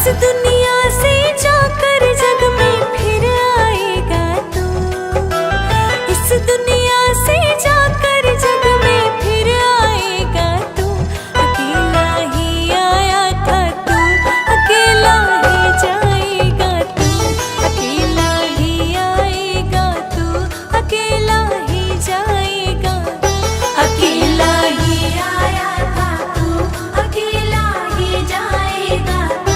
दुनिया से जाकर जग में फिर आएगा तू। इस दुनिया से जाकर जग में फिर आएगा तू। अकेला ही आया था तू, अकेला ही जाएगा तू। अकेला ही आएगा तू, अकेला ही जाएगा। अकेला ही आया था तू, अकेला ही जाएगा तू।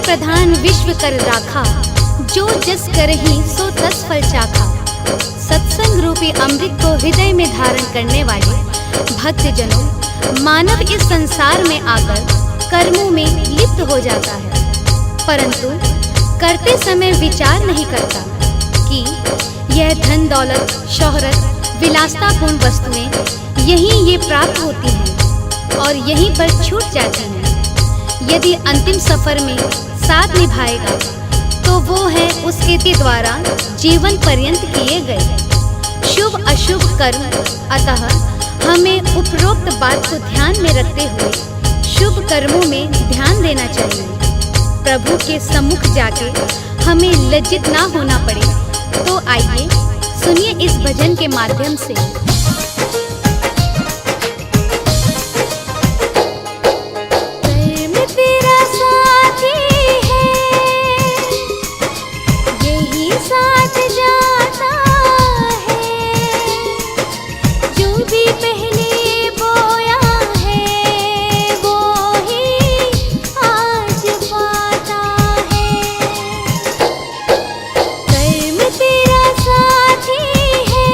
प्रधान विश्व कर राखा, जो जस करहि सो तस फल चाखा। सत्संग रूपी अमृत को हृदय में धारण करने वाले भक्तजनों, मानव इस संसार में आकर कर्मों में लिप्त हो जाता है, परंतु करते समय विचार नहीं करता कि यह धन दौलत, शोहरत, विलासतापूर्ण वस्तुएं यहीं ये प्राप्त होती हैं और यहीं पर छूट जाती हैं। यदि अंतिम सफर में साथ निभाएगा तो वो है उसके द्वारा जीवन पर्यंत किए गए शुभ अशुभ कर्म। अतः हमें उपरोक्त बात को ध्यान में रखते हुए शुभ कर्मों में ध्यान देना चाहिए। प्रभु के सम्मुख जाके हमें लज्जित ना होना पड़े, तो आइए सुनिए इस भजन के माध्यम से। कर्म तेरा साथी है, यही साथ जाता है, जो भी पहले बोया है वो ही आज पाता है। कर्म तेरा साथी है,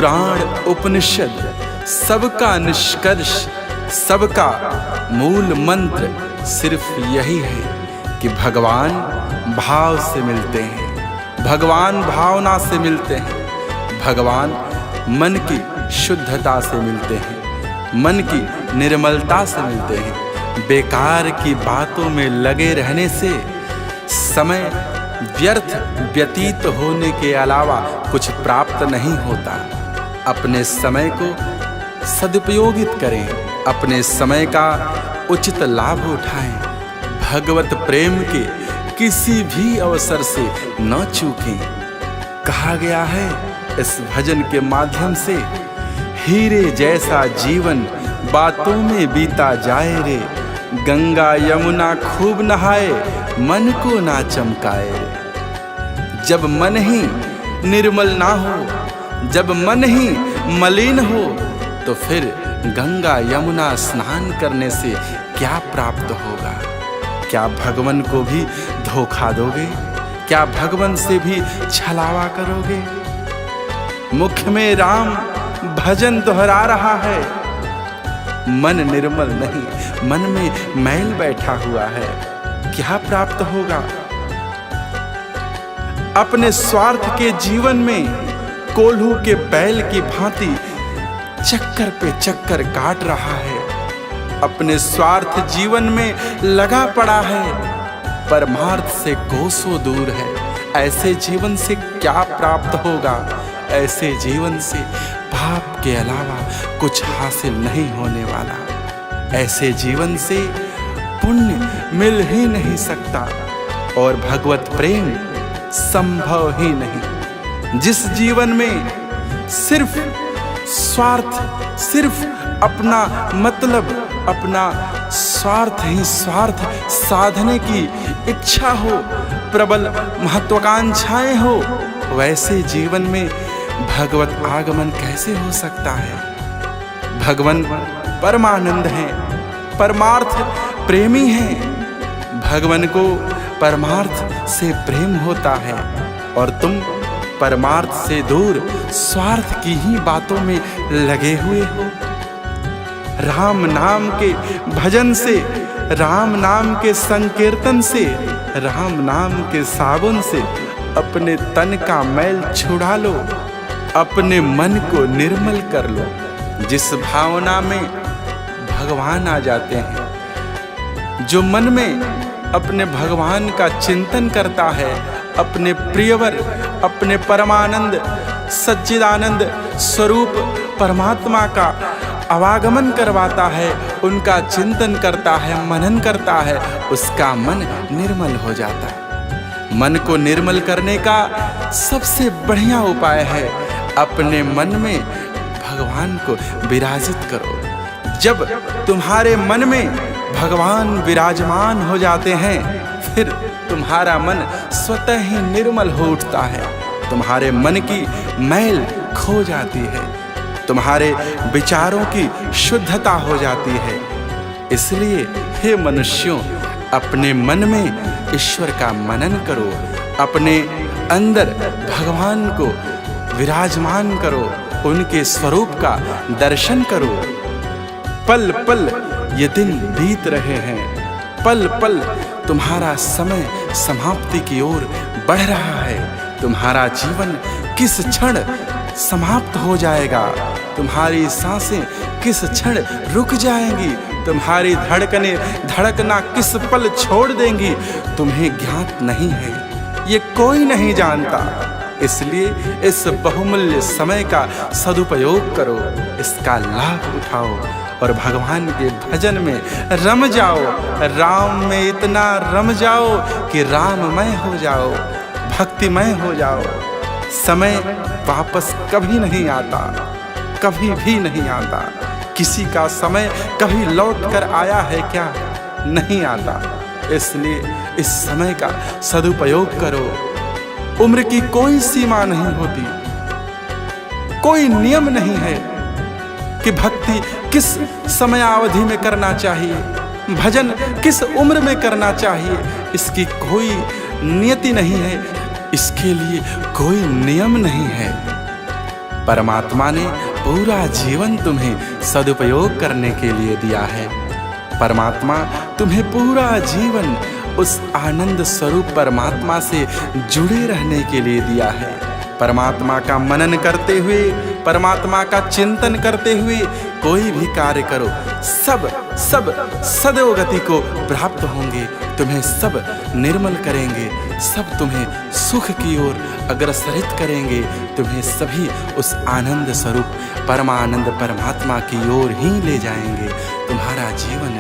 पुराण उपनिषद सबका निष्कर्ष, सबका मूल मंत्र सिर्फ यही है कि भगवान भाव से मिलते हैं, भगवान भावना से मिलते हैं, भगवान मन की शुद्धता से मिलते हैं, मन की निर्मलता से मिलते हैं। बेकार की बातों में लगे रहने से समय व्यर्थ व्यतीत होने के अलावा कुछ प्राप्त नहीं होता। अपने समय को सदुपयोगित करें, अपने समय का उचित लाभ उठाएं, भगवत प्रेम के किसी भी अवसर से न चूकें। कहा गया है इस भजन के माध्यम से, हीरे जैसा जीवन बातों में बीता जाए रे, गंगा यमुना खूब नहाए मन को ना चमकाए रे। जब मन ही निर्मल ना हो, जब मन ही मलिन हो, तो फिर गंगा यमुना स्नान करने से क्या प्राप्त होगा? क्या भगवान को भी धोखा दोगे? क्या भगवान से भी छलावा करोगे? मुख में राम भजन दोहरा रहा है, मन निर्मल नहीं, मन में मैल बैठा हुआ है, क्या प्राप्त होगा? अपने स्वार्थ के जीवन में कोल्हू के बैल की भांति चक्कर पे चक्कर काट रहा है, अपने स्वार्थ जीवन में लगा पड़ा है, परमार्थ से कोसों दूर है। ऐसे जीवन से क्या प्राप्त होगा? ऐसे जीवन से पाप के अलावा कुछ हासिल नहीं होने वाला। ऐसे जीवन से पुण्य मिल ही नहीं सकता और भगवत प्रेम संभव ही नहीं। जिस जीवन में सिर्फ स्वार्थ, सिर्फ अपना मतलब, अपना स्वार्थ ही स्वार्थ साधने की इच्छा हो, प्रबल महत्वाकांक्षाएं हो, वैसे जीवन में भगवत आगमन कैसे हो सकता है? भगवान परमानंद हैं, परमार्थ प्रेमी हैं। भगवान को परमार्थ से प्रेम होता है और तुम परमार्थ से दूर स्वार्थ की ही बातों में लगे हुए हो। राम नाम के भजन से, राम नाम के संकीर्तन से, राम नाम के साबुन से अपने तन का मैल छुड़ा लो, अपने मन को निर्मल कर लो। जिस भावना में भगवान आ जाते हैं, जो मन में अपने भगवान का चिंतन करता है, अपने प्रियवर, अपने परमानंद सच्चिदानंद स्वरूप परमात्मा का आवागमन करवाता है, उनका चिंतन करता है, मनन करता है, उसका मन निर्मल हो जाता है। मन को निर्मल करने का सबसे बढ़िया उपाय है अपने मन में भगवान को विराजित करो। जब तुम्हारे मन में भगवान विराजमान हो जाते हैं, फिर तुम्हारा मन स्वतः ही निर्मल हो उठता है, तुम्हारे मन की मैल खो जाती है, तुम्हारे विचारों की शुद्धता हो जाती है। इसलिए हे मनुष्यों, अपने मन में ईश्वर का मनन करो, अपने अंदर भगवान को विराजमान करो, उनके स्वरूप का दर्शन करो। पल पल ये दिन बीत रहे हैं, पल पल तुम्हारा समय समाप्ति की ओर बढ़ रहा है। तुम्हारा जीवन किस क्षण समाप्त हो जाएगा, तुम्हारी सांसें किस क्षण रुक जाएंगी, तुम्हारी धड़कनें धड़कना किस पल छोड़ देंगी, तुम्हें ज्ञात नहीं है, ये कोई नहीं जानता। इसलिए इस बहुमूल्य समय का सदुपयोग करो, इसका लाभ उठाओ और भगवान के भजन में रम जाओ, राम में इतना रम जाओ कि राममय हो जाओ, भक्तिमय हो जाओ। समय वापस कभी नहीं आता, कभी भी नहीं आता। किसी का समय कभी लौट कर आया है क्या? नहीं आता। इसलिए इस समय का सदुपयोग करो। उम्र की कोई सीमा नहीं होती, कोई नियम नहीं है कि भक्ति किस समयावधि में करना चाहिए, भजन किस उम्र में करना चाहिए। इसकी कोई नियति नहीं है, इसके लिए कोई नियम नहीं है। परमात्मा ने पूरा जीवन तुम्हें सदुपयोग करने के लिए दिया है। परमात्मा तुम्हें पूरा जीवन उस आनंद स्वरूप परमात्मा से जुड़े रहने के लिए दिया है। परमात्मा का मनन करते हुए, परमात्मा का चिंतन करते हुए कोई भी कार्य करो, सब सदोगति को प्राप्त होंगे। तुम्हें सब निर्मल करेंगे, सब तुम्हें सुख की ओर अग्रसरित करेंगे। तुम्हें सभी उस आनंद स्वरूप परमानंद परमात्मा की ओर ही ले जाएंगे। तुम्हारा जीवन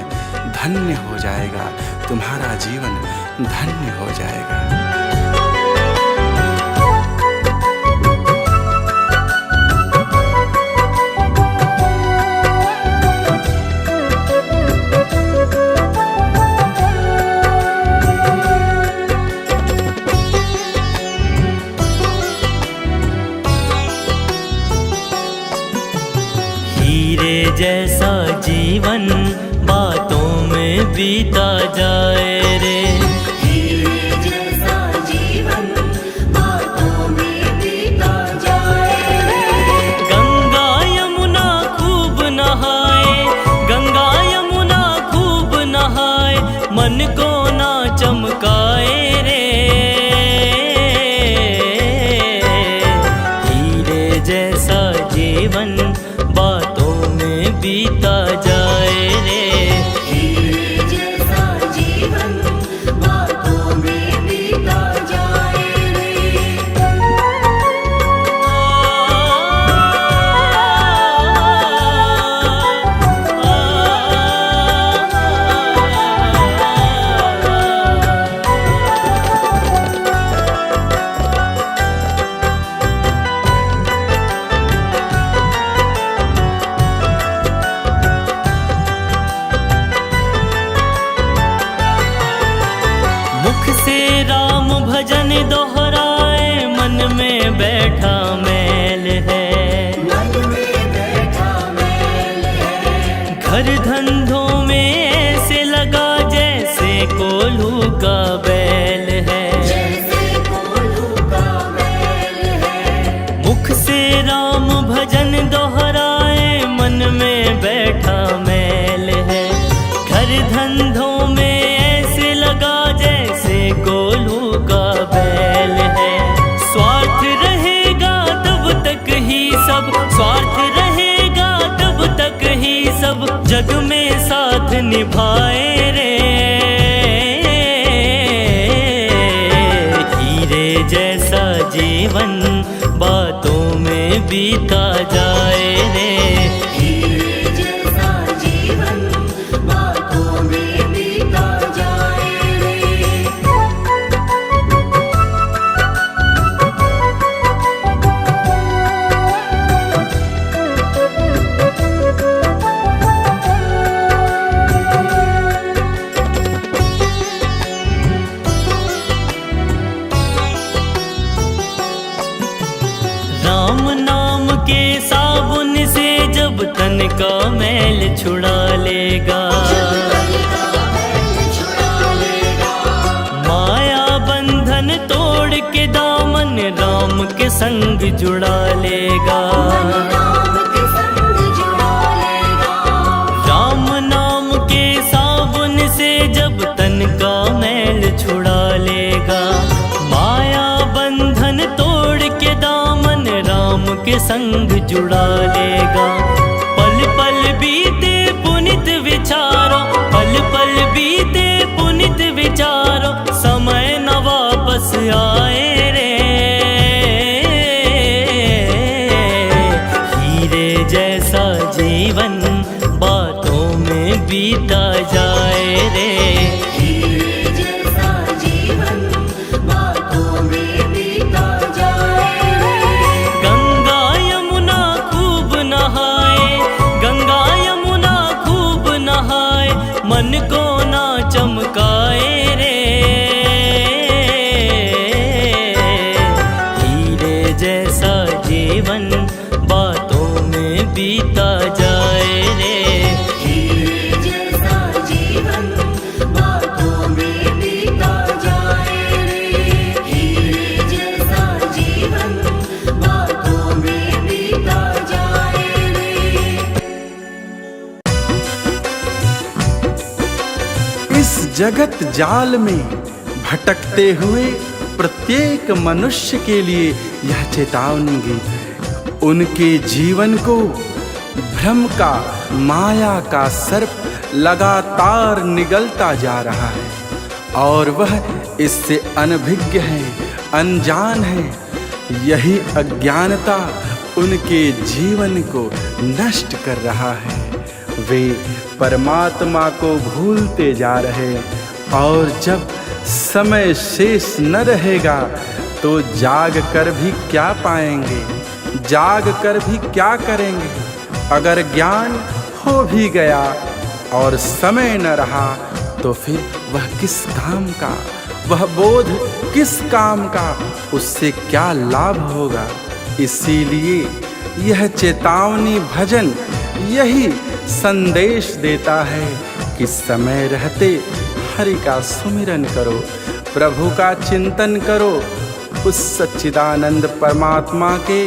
धन्य हो जाएगा, तुम्हारा जीवन धन्य हो जाएगा। हीरे जैसा जीवन बातों में बीता जाए रे। हीरे जैसा जीवन बातों में बीता जाए रे। गंगा यमुना खूब नहाए, गंगा यमुना खूब नहाए, मन को ना चमकाए रे। हीरे जैसा जीवन बातों में बीता जाए रे। हीरे जैसा जीवन बातों में बीता जाए रे। मुख से राम भजन दोहराए, मन में बैठा मैल है। मन में बैठा मैल है। घर धंधों में ऐसे लगा जैसे कोल्हू का बैल है। जैसे कोल्हू का बैल है। मुख से राम भजन दोहराए, मन में बैठा मैल है। घर धंधों में ऐसे लगा जैसे कोल्हू का बैल है। स्वार्थ रहेगा तब तक ही सब, स्वार्थ रहेगा तब तक ही सब, जग में साथ निभाए रे। हीरे जैसा जीवन बातों में बीता जाए रे। हीरे जैसा जीवन बातों में बीता जाए रे। राम नाम के साबुन से जब तन का मैल छुड़ा लेगा, माया बंधन तोड़ के दामन राम के संग जुड़ा लेगा। राम नाम के साबुन से जब तन का मैल छुड़ा लेगा, माया बंधन तोड़ के दामन राम के संग जुड़ा लेगा। पल पल बीते पुनित विचारो, पल पल बीते पुनित विचारो, समय न वापस आए रे। हीरे जैसा जीवन बातों में बीता जाए रे। हीरे जैसा जीवन बातों में बीता जाए रे। गंगा यमुना खूब नहाए, गंगा यमुना खूब नहाए, मन को ना चमकाए रे। हीरे जैसा जीवन बातों में बीता जाए रे। हीरे जैसा जीवन बातों में बीता जाए रे। हीरे जैसा जीवन बातों में बीता जगत जाल में भटकते हुए प्रत्येक मनुष्य के लिए यह चेतावनी गीत है। उनके जीवन को भ्रम का, माया का सर्प लगातार निगलता जा रहा है और वह इससे अनभिज्ञ है, अनजान है। यही अज्ञानता उनके जीवन को नष्ट कर रहा है। वे परमात्मा को भूलते जा रहे और जब समय शेष न रहेगा तो जाग कर भी क्या पाएंगे, जाग कर भी क्या करेंगे। अगर ज्ञान हो भी गया और समय न रहा तो फिर वह किस काम का, वह बोध किस काम का, उससे क्या लाभ होगा। इसीलिए यह चेतावनी भजन यही संदेश देता है कि समय रहते हरि का सुमिरन करो, प्रभु का चिंतन करो, उस सच्चिदानंद परमात्मा के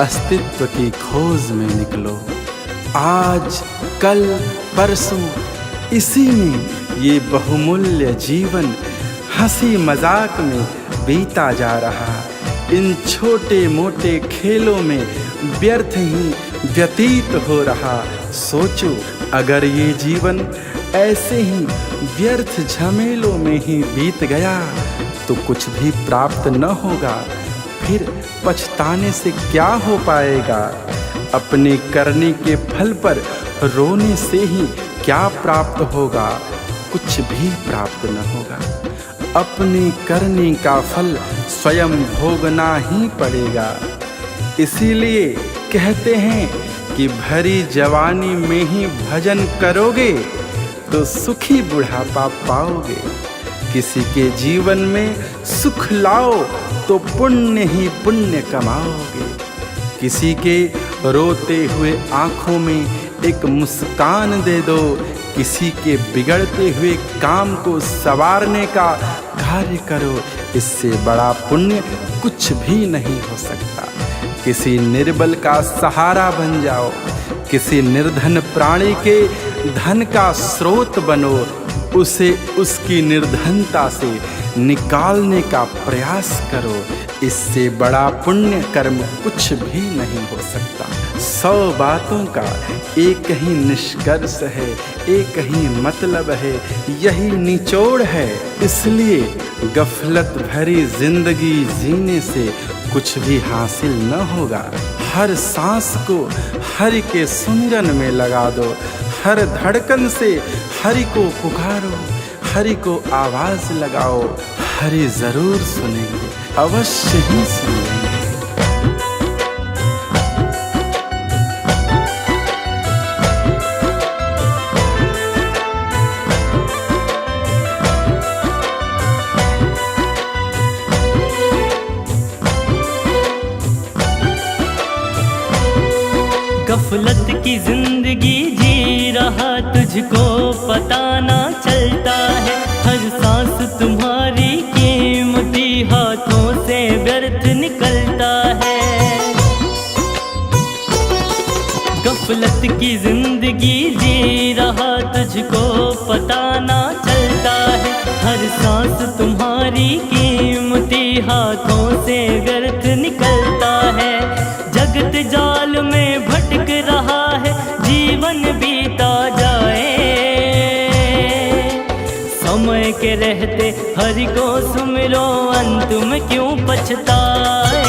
अस्तित्व की खोज में निकलो। आज कल परसों इसी में ये बहुमूल्य जीवन हंसी मजाक में बीता जा रहा। इन छोटे मोटे खेलों में व्यर्थ ही व्यतीत हो रहा। सोचो, अगर ये जीवन ऐसे ही व्यर्थ झमेलों में ही बीत गया तो कुछ भी प्राप्त न होगा। फिर पछताने से क्या हो पाएगा। अपने करने के फल पर रोने से ही क्या प्राप्त होगा, कुछ भी प्राप्त न होगा। अपने करने का फल स्वयं भोगना ही पड़ेगा। इसीलिए कहते हैं कि भरी जवानी में ही भजन करोगे तो सुखी बुढ़ापा पाओगे। किसी के जीवन में सुख लाओ तो पुण्य ही पुण्य कमाओगे। किसी के रोते हुए आँखों में एक मुस्कान दे दो। किसी के बिगड़ते हुए काम को संवारने का कार्य करो। इससे बड़ा पुण्य कुछ भी नहीं हो सकता। किसी निर्बल का सहारा बन जाओ। किसी निर्धन प्राणी के धन का स्रोत बनो। उसे उसकी निर्धनता से निकालने का प्रयास करो। इससे बड़ा पुण्य कर्म कुछ भी नहीं हो सकता। 100 बातों का एक ही निष्कर्ष है, एक ही मतलब है, यही निचोड़ है। इसलिए गफलत भरी जिंदगी जीने से कुछ भी हासिल न होगा। हर सांस को हरि के सुमिरन में लगा दो। हर धड़कन से हरि को पुकारो, हरि को आवाज लगाओ। हरि जरूर सुनेंगे, अवश्य ही सुनेंगे। गफलत की जिंदगी जी रहा, तुझको पता ना चलता है। हर सांस तुम्हारी कीमती हाथों से व्यर्थ निकलता है। गफलत की जिंदगी जी रहा, तुझको पता ना चलता है। हर सांस तुम्हारी कीमती हाथों से व्यर्थ निकलता है। जगत जाल में भटक रहा है, जीवन बीता जाए। समय के रहते हरि को सुमिरो, अंत में क्यों पछताए।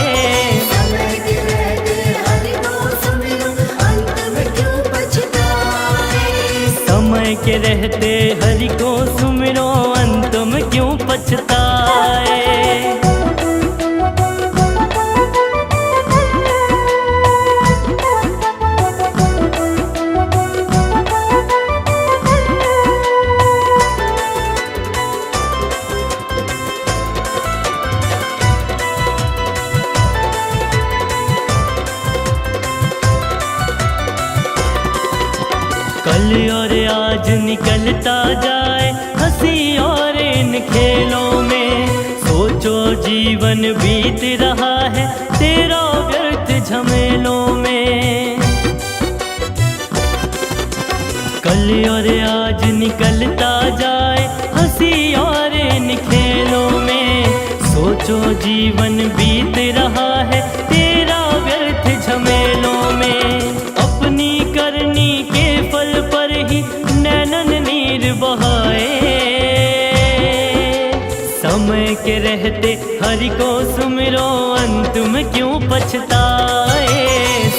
समय के रहते हरि को सुमिरो, अंत में क्यों पछताए। समय के रहते हरि को सुमिरो, अंत में क्यों पछताए। कल और आज निकलता जाए हंसी और इन खेलों में। सोचो जीवन बीत रहा है तेरा व्यर्थ झमेलों में। कल और आज निकलता जाए हंसी और इन खेलों में। सोचो जीवन बीत रहा है तेरा व्यर्थ झमेलों में। अपनी करनी के फल पर ही नैनन नीर बहाए। समय के रहते हरि को सुमिरो अंत में क्यों पछताए।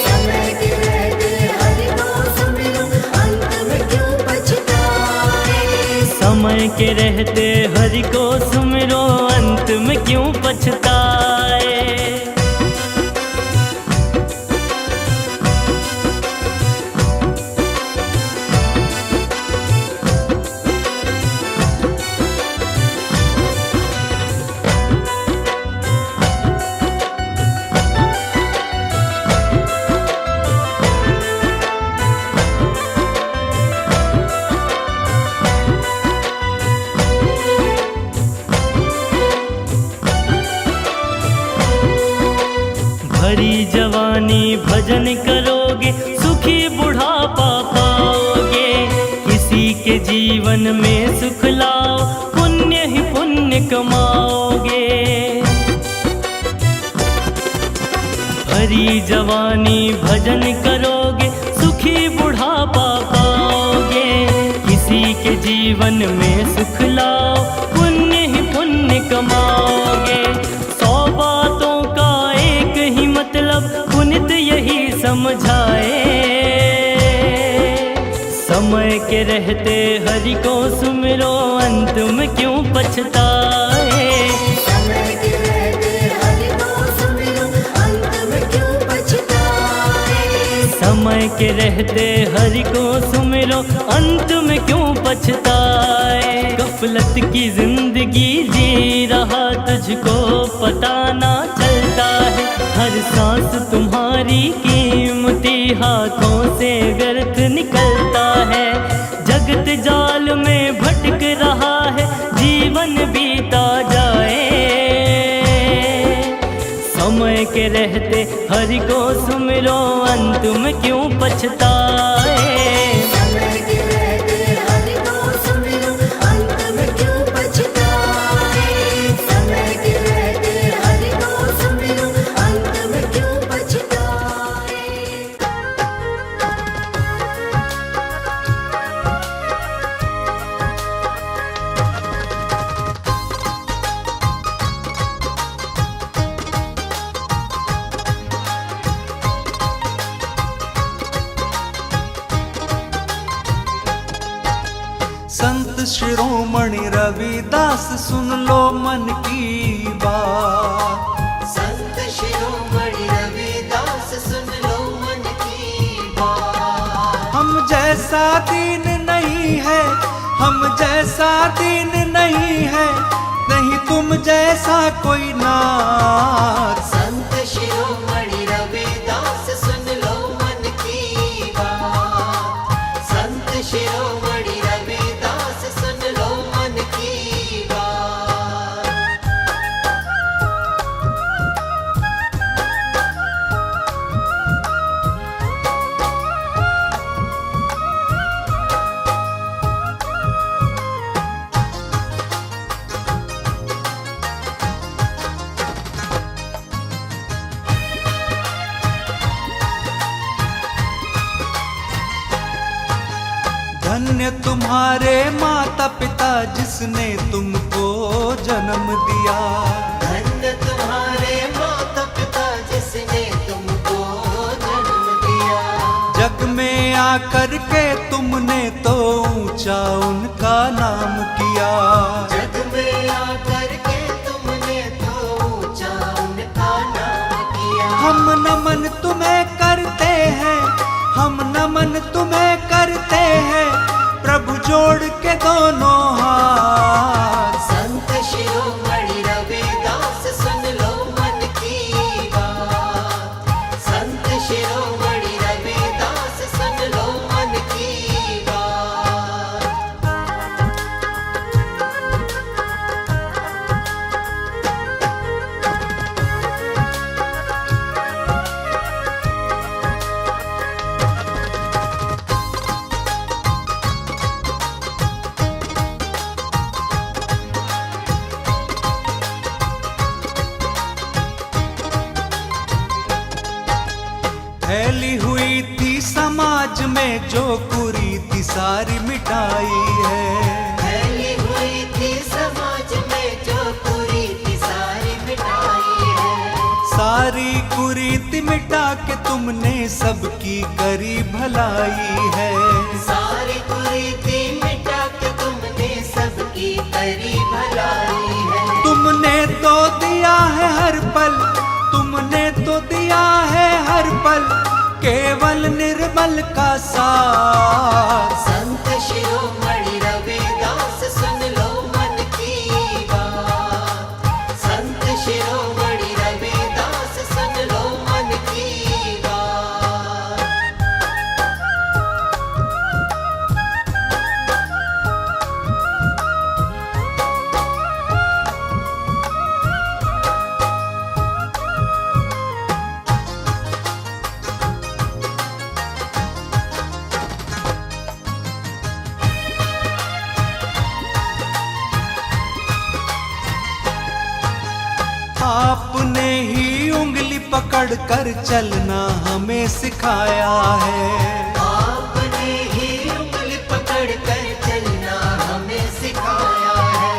समय के रहते हरि को सुमिरो अंत में क्यों पछताए। समय के रहते हरि को सुमिरो अंत में क्यों पछताए। भरी जवानी भजन करोगे सुखी बुढ़ापा पाओगे। किसी के जीवन में सुख लाओ पुण्य ही पुण्य कमाओगे। भरी जवानी भजन करोगे सुखी बुढ़ापा पाओगे। किसी के जीवन में सुख लाओ पुण्य ही पुण्य कमाओगे। 100 बातों का एक ही मतलब पुनित यही समझाए। समय के रहते हरि को सुमिरो अंत में क्यों पछताए। समय के रहते हरि को सुमिरो अंत में क्यों पछताए। समय के रहते हरि को सुमिरो अंत में क्यों पछताए। गफलत की जिंदगी जी रहा तुझको पता ना चलता है। हर सांस तुम्हारी कीमती हाथों से व्यर्थ निकलता है। जगत जाल में भटक रहा है जीवन बीता जाए। समय के रहते हरि को सुमिरो अंत में क्यों पछताए। समय के रहते हरि को सुमिरो अंत में क्यों पछताए। समय के रहते हरि को सुमिरो अंत में क्यों पछताए। संत शिरोमणि रविदास सुन लो मन की बात। संत शिरोमणि रविदास सुन लो मन की बात। हम जैसा दीन नहीं है, हम जैसा दीन नहीं है, नहीं तुम जैसा कोई नाथ। संत शिरोमणि रविदास सुन लो मन की बात। संत शिरोमणि रविदास सुन लो मन की बात। धन्य तुम्हारे माता पिता जिसने तुमको जन्म दिया। धन्य तुम्हारे माता पिता जिसने तुमको जन्म दिया। जग में आकर के तुमने तो ऊंचा उनका नाम किया। जग में आकर के तुमने तो ऊंचा उनका नाम किया। हम नमन तुम्हें करते हैं, हम नमन तुम्हें करते हैं, प्रभु जोड़ के दोनों हाथ। संत शिरोमणि रविदास सुन लो मन की बात। संत शिरोमणि रविदास सुन लो मन की बात। कुरीति सारी मिटाई है। फैली हुई थी समाज में जो कुरीति सारी मिटाई है। सारी कुरीति मिटा के तुमने सबकी करी भलाई है। सारी कुरीति मिटा के तुमने सबकी करी भलाई है। तुमने तो दिया है हर पल, तुमने तो दिया है हर पल केवल निर्मल का साथ। संत शिरोमणि रविदास सुन लो मन की बात। संत शिरोमणि रविदास सुन लो मन की बात। आपने ही उंगली पकड़ कर चलना हमें सिखाया है। आपने ही उंगली पकड़ कर चलना हमें सिखाया है।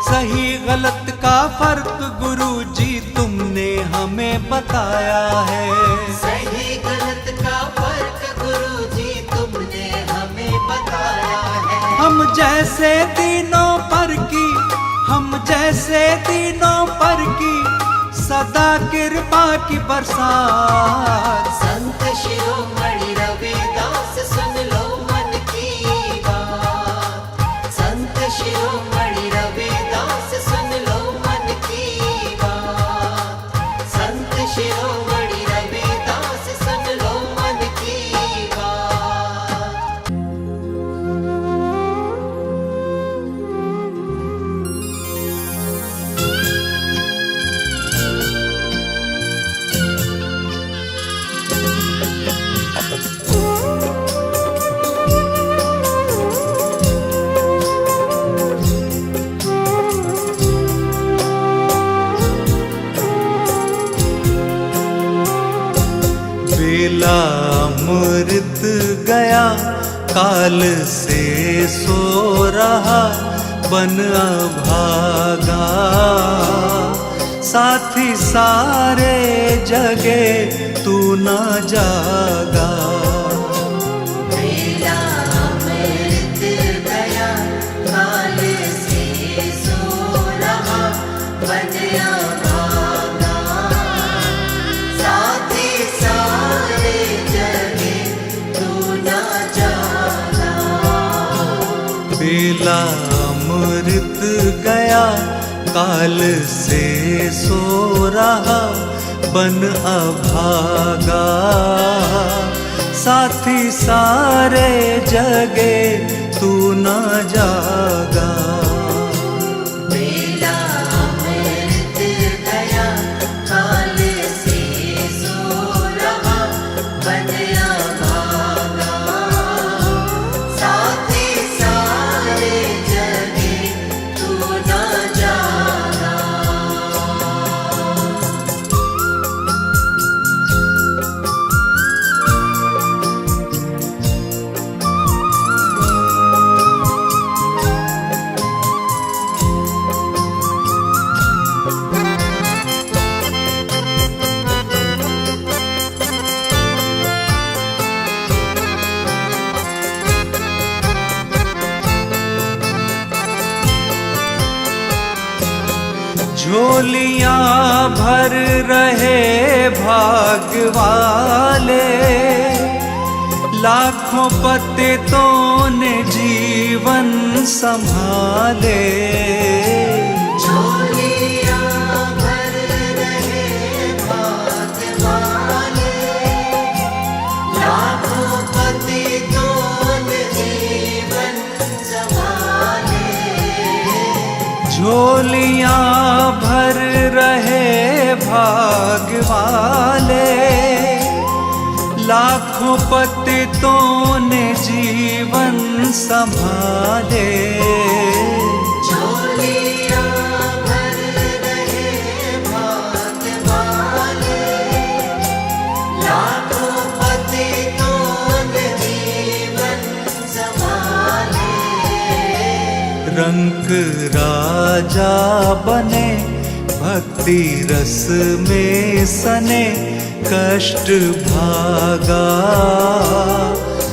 सही गलत का फर्क गुरु जी तुमने हमें बताया है। सही गलत का फर्क गुरु जी तुमने हमें बताया है। हम जैसे तीनों पर की, हम जैसे तीनों पर की सदा कृपा की बरसात। संत शिरोमणि रविदास सुन लो मन की बात। संत शिरोमणि रविदास सुन लो मन की बात। संत शिरोमणि रविदास सुन लो मन की बात। बेला अमृत गया काल से सो रहा बन अभागा। साथी सारे जगे तू न जागा। बेला अमृत गया काल से सो रहा बन अभागा। साथी सारे जगे तू न जागा। बेला अमृत गया काल से सो रहा बन अभागा। साथी सारे जगे तू न जागा। बेला अमृत गया काल से सो रहा बन अभागा। साथी सारे जगे तू न जागा। झोलियां भर रहे भाग वाले। लाखों पतितों ने जीवन संभाले। झोलियां भर रहे भाग वाले। लाखों पतितों ने जीवन संभाले। झोलियां भर रहे भाग वाले। लाखों पतितों ने जीवन संभाले। झोलियां भर रहे भाग वाले। लाखों पतितों ने जीवन संभाले। रंक राजा बने, भक्ति रस में सने, कष्ट भागा।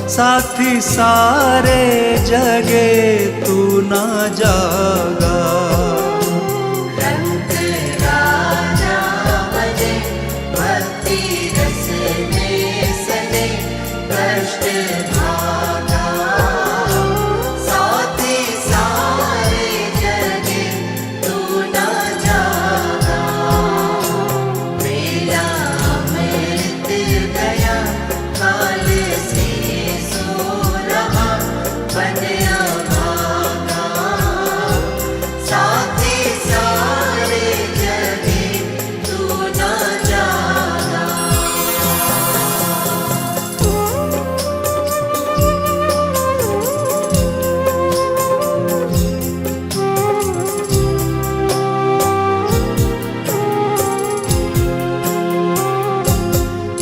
साथी सारे जगे तू ना जागा। रंग राजा बने, भक्ति रस में सने, कष्ट भागा। साथी सारे जगे तू ना जागा। बेला अमृत गया, काल से सो रहा, बनया भागा। साथी सारे जगे तू ना जागा।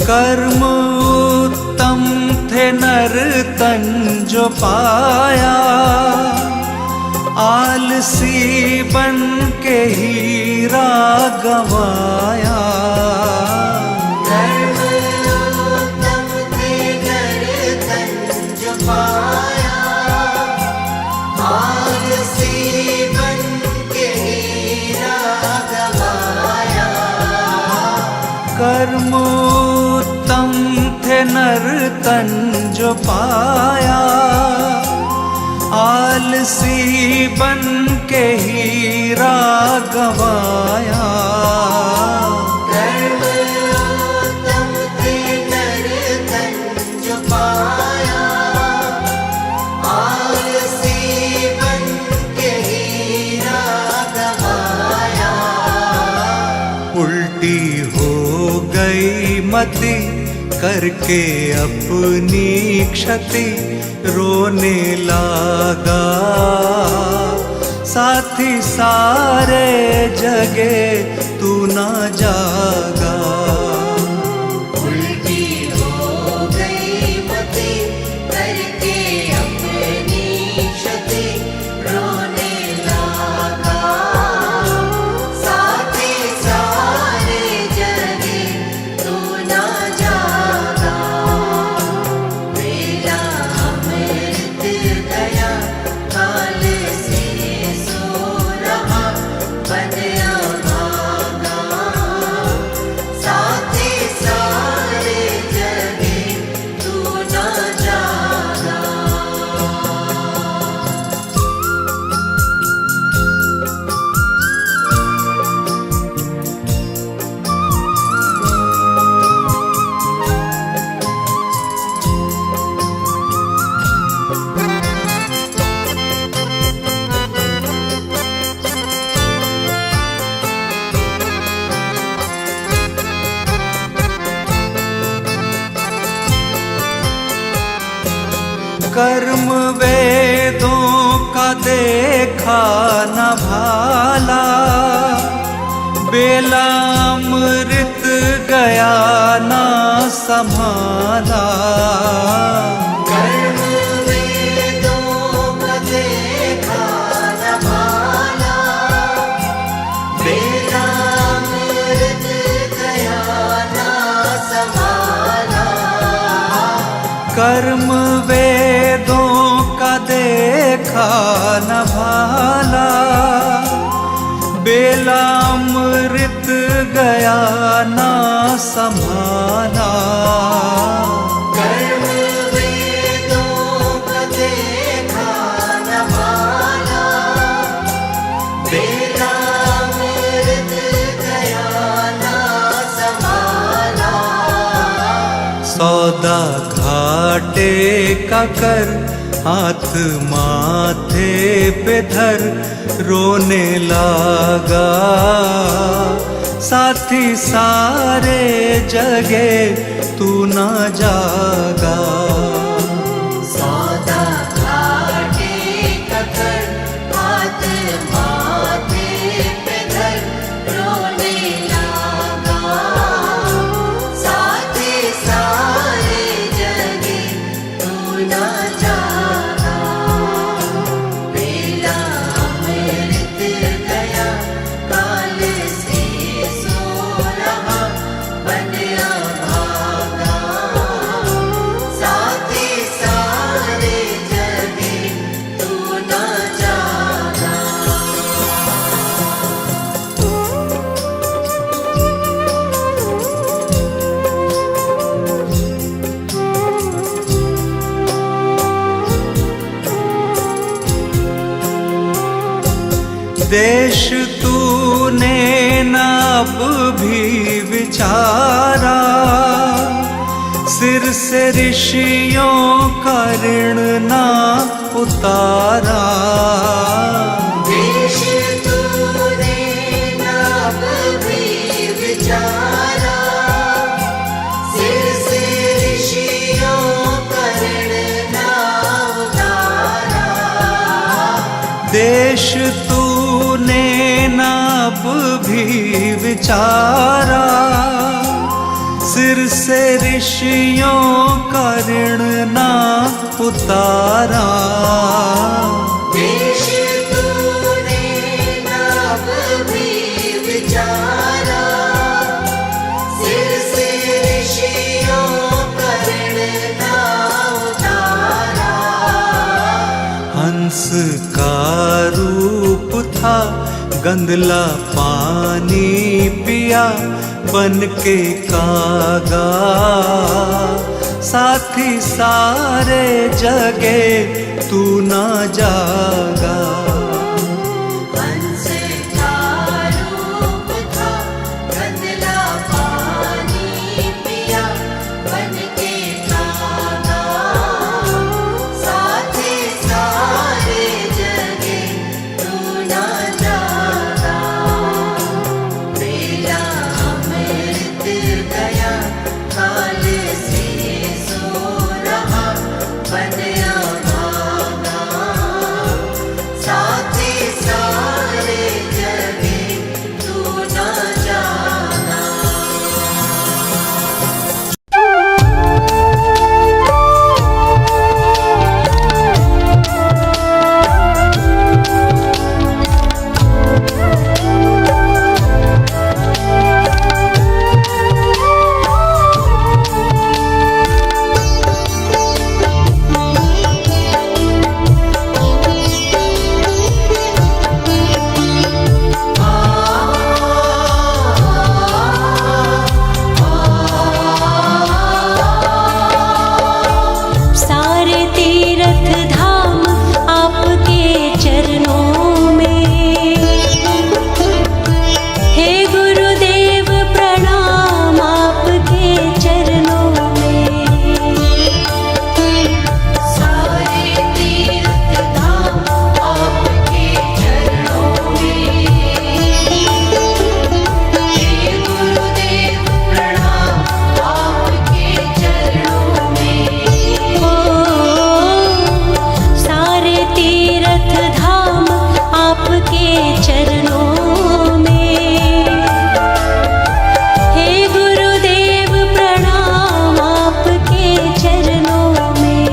कर्म उत्तम थे नर तन जो पाया, आलसी बन के हीरा गवाया। कर्म उत्तम थे नर तन जो पाया, आलसी बन के हीरा गवाया। कर्म उत्तम थे नर तन जो पाया, आलसी बन के हीरा गवाया। कर्म उत्तम थे नर तन जो पाया, आलसी बन के हीरा गवाया। उल्टी हो गई मति करके अपनी क्षति, रोने लगा। साथी सारे जगे तू ना जागा। उल्टी हो गई मति करके अपनी क्षति, रोने लगा। साथी सारे जगे तू ना जागा। बेला अमृत गया, काल से सो रहा, बनया भागा। साथी सारे जगे तू ना जागा। कर्म वेदों का देखा न भाला, बेला अमृत गया ना संभाला। कर्म वेदों का देखा न भाला, बेला अमृत गया ना संभाला। कर्म वेदों का देखा न भाला, बेला अमृत गया ना संभाला। कर्म वेदों का देखा न भाला, बेला अमृत गया ना संभाला। सौदा घाटे का कर, हाथ माथे पे धर, रोने लगा। साथी सारे जगे तू ना जागा। सौदा घाटे का कर, हाथ माथे पे धर, रोने लगा। साथी सारे जगे तू ना जागा। बेला देश तूने न अब भी विचारा, सिर से ऋषियों का ऋण ना उतारा। देश तूने न अब भी विचारा, सिर से ऋषियों का ऋण ना उतारा। देश तूने न अब भी विचारा, सिर से ऋषियों का ऋण ना उतारा। देश तूने न अब भी विचारा, सिर से ऋषियों का ऋण ना उतारा। हंस का रूप था, गंदला पानी पिया, बन के कागा। साथी सारे जगे तू ना जागा। हंस का रूप था, गंदला पानी पिया, बन के कागा। साथी सारे जगे तू ना जागा। बेला अमृत गया, काल से सो रहा, बन भागा। साथी सारे जगे तू ना जागा। सारे तीर्थ धाम आपके चरणों में, हे गुरुदेव प्रणाम आपके चरणों में। सारे तीर्थ धाम आपके चरणों में, हे गुरुदेव प्रणाम आपके चरणों में। ओ सारे तीर्थ धाम आपके चरणों में, हे गुरुदेव प्रणाम आपके चरणों में।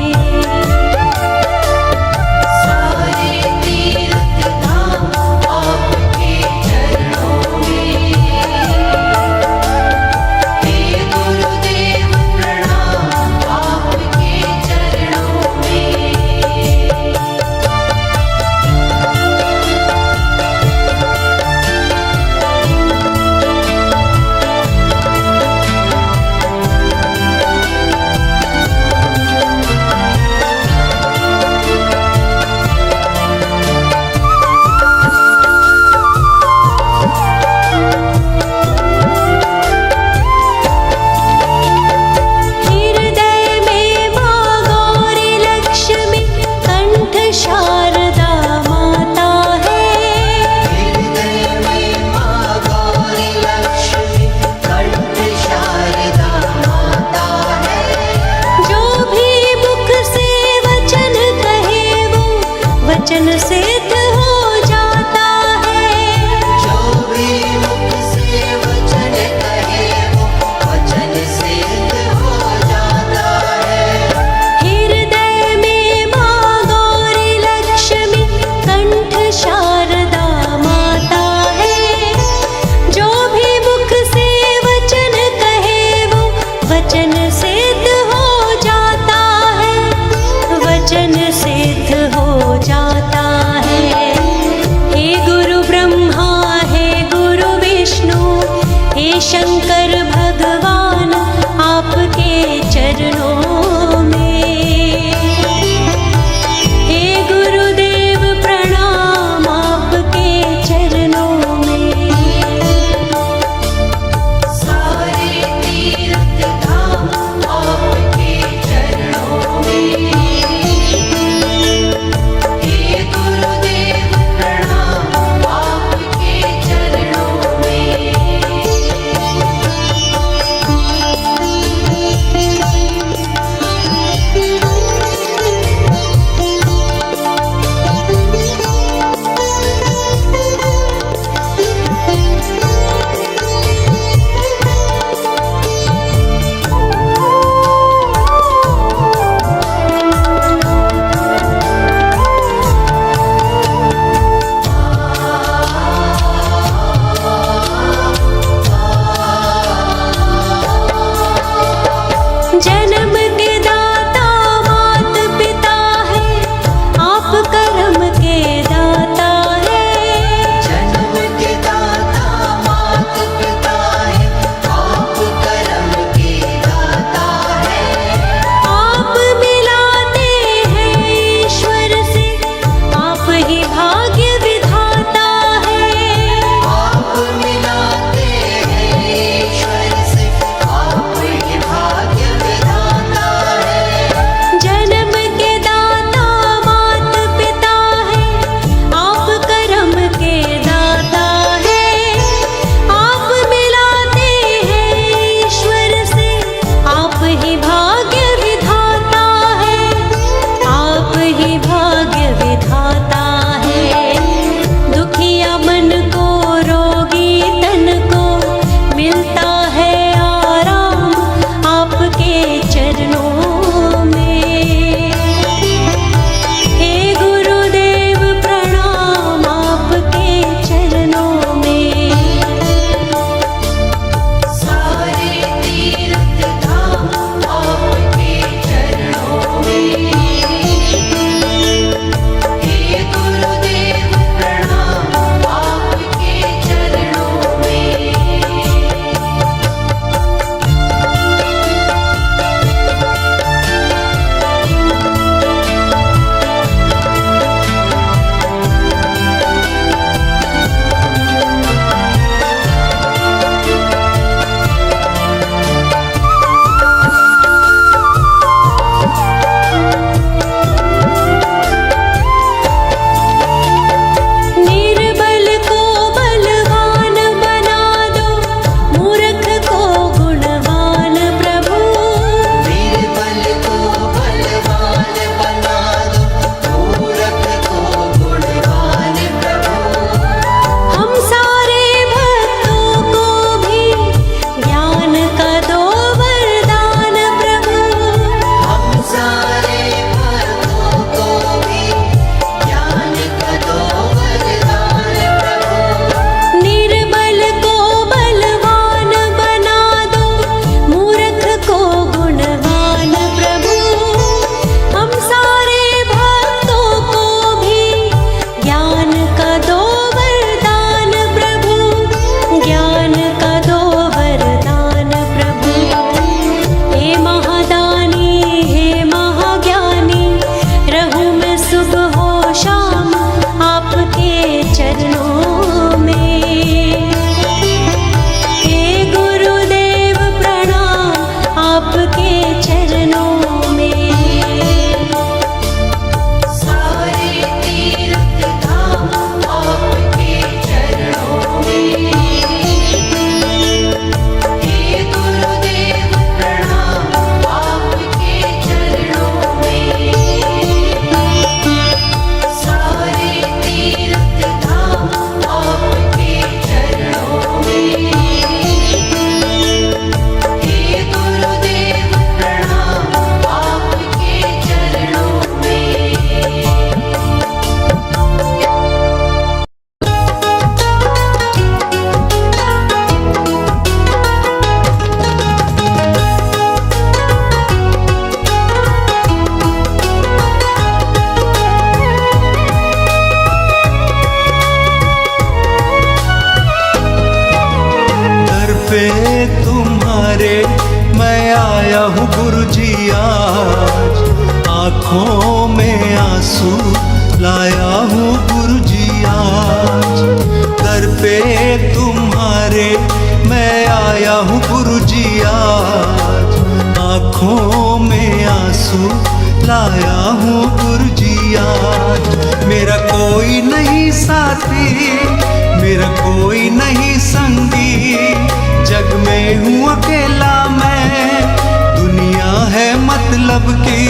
सारे तीर्थ धाम आपके चरणों में, हे गुरुदेव प्रणाम आपके चरणों में। हृदय में माँ गौरी लक्ष्मी, कंठ शारदा माता है। हृदय में माँ गौरी लक्ष्मी, कंठ शारदा माता है। जो भी मुख से वचन कहे वो वचन सिद्ध हो जाता है। जो भी मुख से वचन कहे वो वचन सिद्ध हो जाता है। हृदय में माँ गौरी लक्ष्मी, कंठ शारदा माता है। जो भी मुख से वचन कहे वो वचन सिद्ध हो जाता है, वचन सिद्ध हो जाता है। हे गुरु ब्रह्मा, हे गुरु विष्णु, हे शंकर भगवान आपके चरणों में, हे गुरुदेव प्रणाम आपके चरणों ही भाग्य विधाता है। दुखिया मन को, रोगी तन को मिलता है आराम आपके चरणों में। हे गुरुदेव प्रणाम आपके चरणों में। सारे तीर्थ धाम आपके चरणों में। हे गुरुदेव प्रणाम आपके चरणों में। निर्बल को बलवान बना दो, मूर्ख को गुणवान प्रभु। निर्बल को बलवान बना दो, मूर्ख को गुणवान प्रभु। हम सारे भक्तों को भी ज्ञान का दो वरदान प्रभु। हम सारे भक्तों को भी ज्ञान का दो वरदान प्रभु। निर्बल को बलवान बना दो, मूर्ख को गुणवान प्रभु। हम सारे भक्तों को भी ज्ञान का दो वरदान प्रभु। ज्ञान का दो वरदान प्रभु। हे महादानी, हे महाज्ञानी, रहूं मैं सुबह हो शाम आपके चरणों में। हे गुरुदेव प्रणाम आपके चरणों में। सारे तीर्थ धाम आपके चरणों में। हे गुरुदेव प्रणाम आपके चरणों में। सारे तीर्थ धाम आपके चरणों में। हे गुरुदेव प्रणाम आपके चरणों में। दर पे तुम्हारे मैं आया हूँ गुरुजी आज। आँखों में आंसू लाया हूँ गुरुजी आज। दर पे तुम्हारे मैं आया हूँ गुरुजी आज। आँखों में आंसू लाया हूँ गुरुजी आज। मेरा कोई नहीं साथी, मेरा कोई नहीं संगी, जग में हूँ अकेला मैं, दुनिया है मतलब की।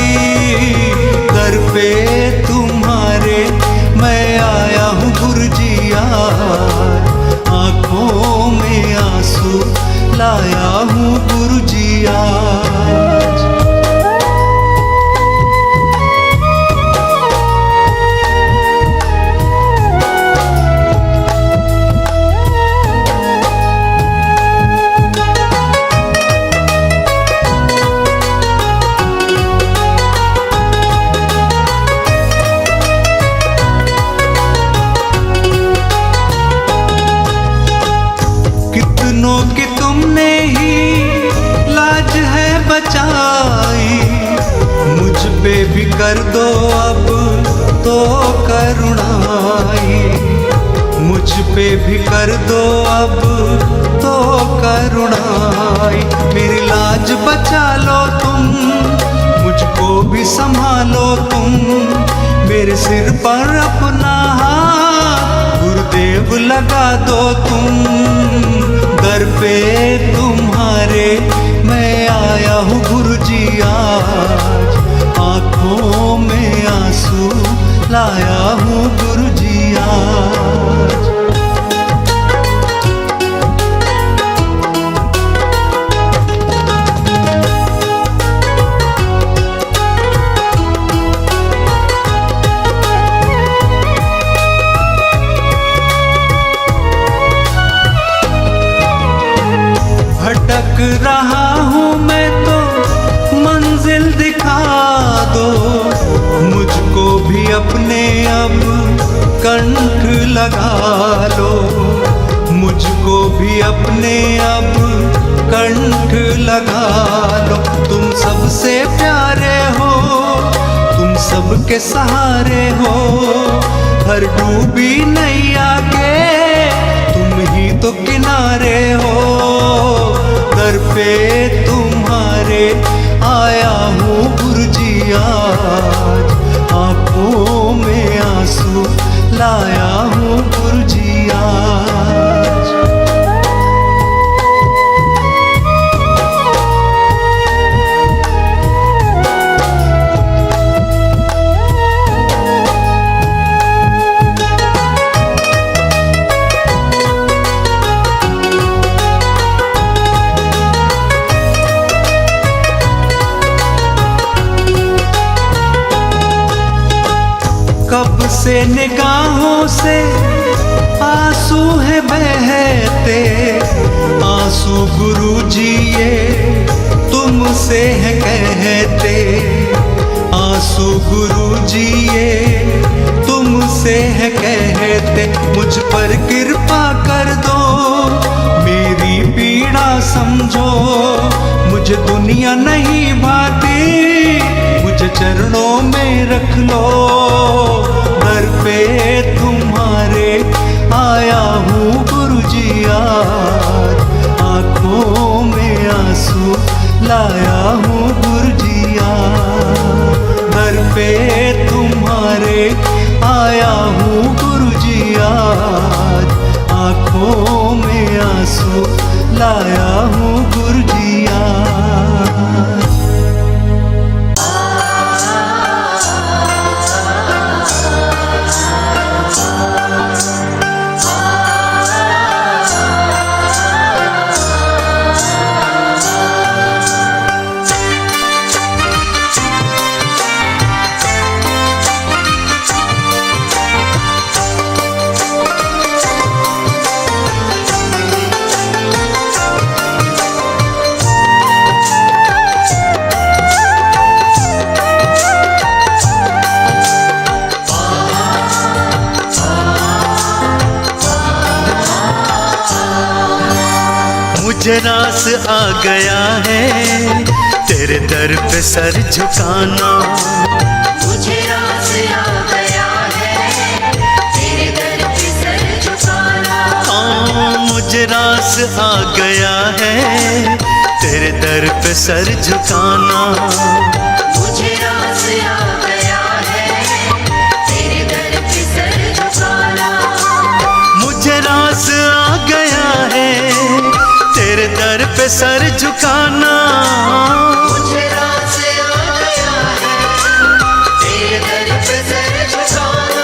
दर पे तुम्हारे मैं आया हूँ गुरुजी आज। आँखों में आंसू लाया हूँ गुरुजी आज। कितनों की तुमने ही लाज है बचाई, मुझ पे भी कर दो अब तो करुणाई। मुझ पे भी कर दो अब तो करुणाई। मेरी लाज बचा लो तुम, मुझको भी संभालो तुम। मेरे सिर पर अपना हाथ गुरुदेव लगा दो तुम। दर पे तुम्हारे मैं आया हूँ गुरुजी आज। आँखों में आंसू लाया हूँ गुरु जी आज। भटक रहा हूँ मैं तो मंजिल दिखा दो, मुझको भी अपने अब कंठ लगा लो, मुझको भी अपने अब कंठ लगा लो। तुम सबसे प्यारे हो, तुम सबके सहारे हो, हर डूबी नैया के तुम ही तो किनारे हो। दर पे तुम्हारे आया हूँ गुरु जी आज, आंखों में आंसू लाया हूँ गुरु जी आज। कब से निगाहों से आंसू है बहते, आंसू गुरु जी ये तुमसे है कहते, आंसू गुरु जी ये तुमसे है कहते। मुझ पर कृपा कर दो, मेरी पीड़ा समझो, मुझे दुनिया नहीं भाती, मुझे चरणों में रख लो। दर पे तुम्हारे आया हूँ गुरु जी आज, आंखों में आंसू लाया हूँ गुरु जी आज। दर पे तुम्हारे आया हूँ गुरु जी आज, आंखों में आंसू लाया हूँ गुरु जी आज। मुझे रास आ गया है तेरे दर पे सर झुकाना, मुझे रास आ गया है तेरे दर पे सर झुकाना। हाँ मुझे रास आ गया है तेरे दर पे सर झुकाना। मुझे रास आ गया है तेरे दर पे सर झुकाना। मुझे रास आ गया है तेरे दर पे सर झुकाना। मुझे रास आ गया है तेरे दर पे सर झुकाना।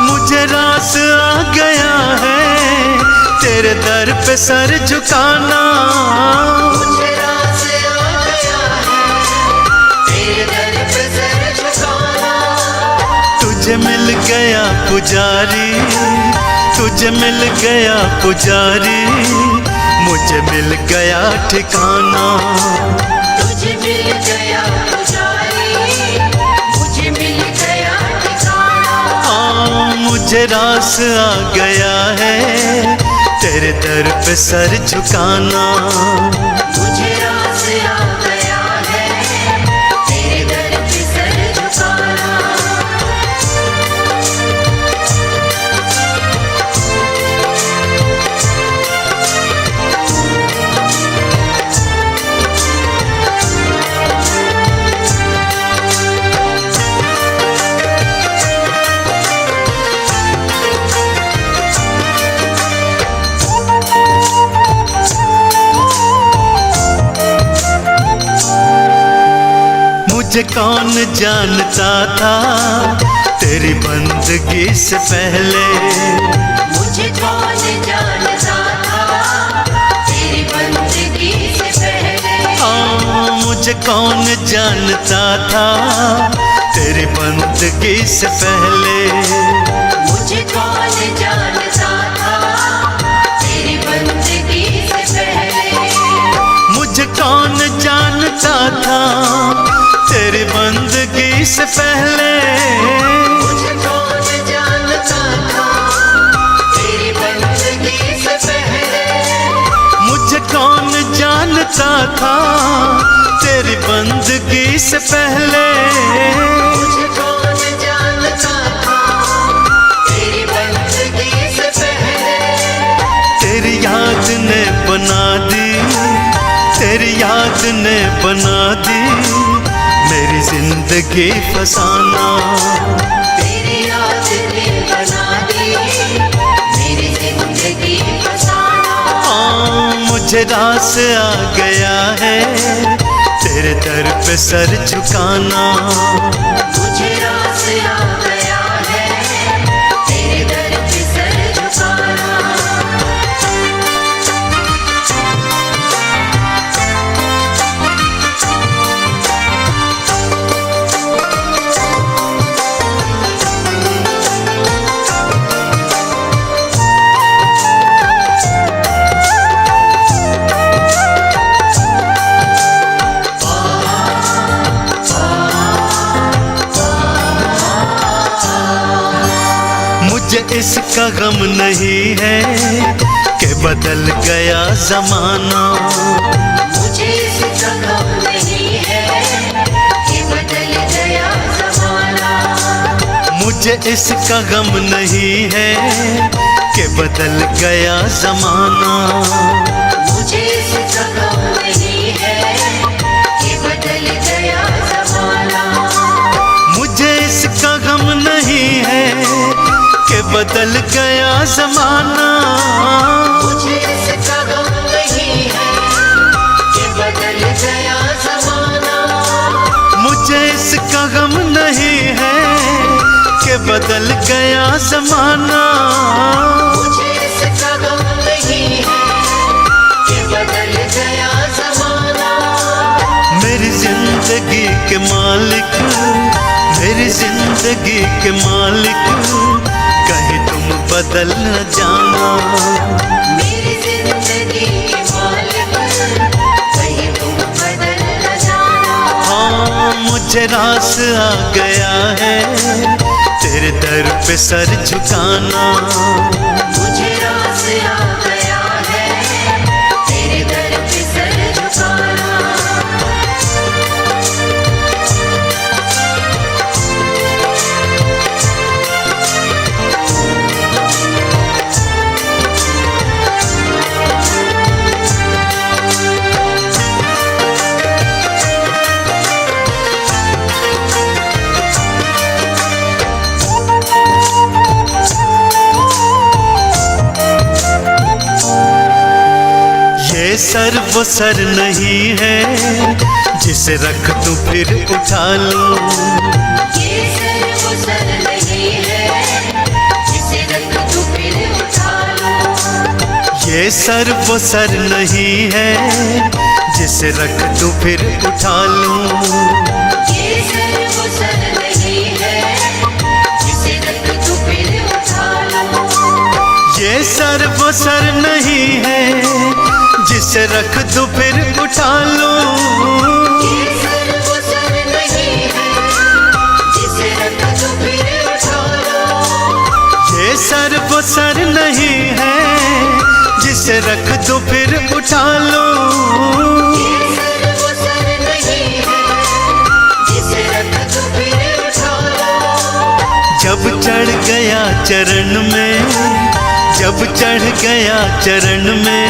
मुझे रास आ गया है तेरे दर पे सर झुकाना। मुझे रास आ गया है तेरे दर पे सर झुकाना। तुझे मिल गया पुजारी, तुझे मिल गया पुजारी, मुझे मिल गया ठिकाना। तुझे मिल गया पुजारी, मुझे मिल गया ठिकाना। हाँ मुझे रास आ गया है तेरे दर पे सर झुकाना। मुझे रास आ गया है तेरे दर पे सर झुकाना। मुझे कौन जानता था तेरे बंदगी से पहले। मुझे कौन जानता था तेरी बंदगी से पहले। हाँ, मुझे कौन जानता था तेरी बंदगी से पहले। मुझे कौन जानता था तेरी बंदगी से पहले। मुझे कौन जानता था तेरी बंदगी से पहले। मुझे कौन जानता था तेरी बंदगी से पहले। मुझे कौन जानता था तेरी बंदगी से पहले। मुझे कौन जानता था तेरी बंदगी से पहले। तेरी याद ने बना दी, तेरी याद ने बना दी मेरी जिंदगी फसाना। तेरी याद ने बना दी मेरी जिंदगी फसाना। हाँ, मुझे रास आ गया है तेरे दर पे सर झुकाना। मुझे रास आ गया है तेरे दर पे सर झुकाना। मुझे इसका गम नहीं है कि बदल गया जमाना। मुझे इसका गम नहीं है कि बदल गया ज़माना। मुझे इसका गम नहीं है कि बदल गया जमाना। मुझे इसका गम नहीं है कि बदल गया ज़माना। मुझे इसका गम नहीं है कि बदल गया जमाना। मुझे इसका गम नहीं है कि बदल गया ज़माना। मुझे इसका गम नहीं है कि बदल गया जमाना। मुझे इसका गम नहीं है कि बदल गया ज़माना। मेरी जिंदगी के मालिक, मेरी जिंदगी के मालिक, कहीं तुम बदल न जाना। मेरी जिंदगी के मालिक कहीं तुम बदल न जाना। हाँ, मुझे रास आ गया है तेरे दर पे सर झुकाना। मुझे रास आ गया है तेरे दर पे सर झुकाना। ये सर वो सर नहीं है जिसे रख दूं फिर उठा लूं। ये सर वो सर नहीं है जिसे रख दूं फिर उठा लूं। ये सर वो सर नहीं है जिसे रख दूं फिर उठा लूं। ये सर वो सर नहीं है जिसे रख दूं फिर उठा लूं। ये सर वो सर नहीं है जिसे रख दूं फिर उठा लूं। ये सर वो सर नहीं है जिसे रख दूं फिर उठा लूं। ये सर वो सर नहीं है जिसे रख दूं फिर उठा लूं। ये सर वो सर नहीं है जिसे रख दूं फिर उठा लूं। जब चढ़ गया चरण में, जब चढ़ गया चरण में,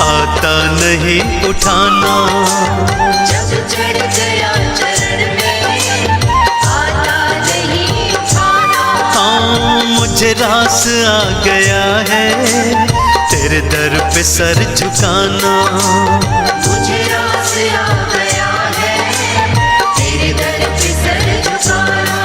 आता नहीं उठाना। जब चढ़ गया चरण में आता नहीं उठाना। हाँ, मुझे रास आ गया है तेरे दर पे सर झुकाना। मुझे रास आ गया है तेरे दर पे सर झुकाना।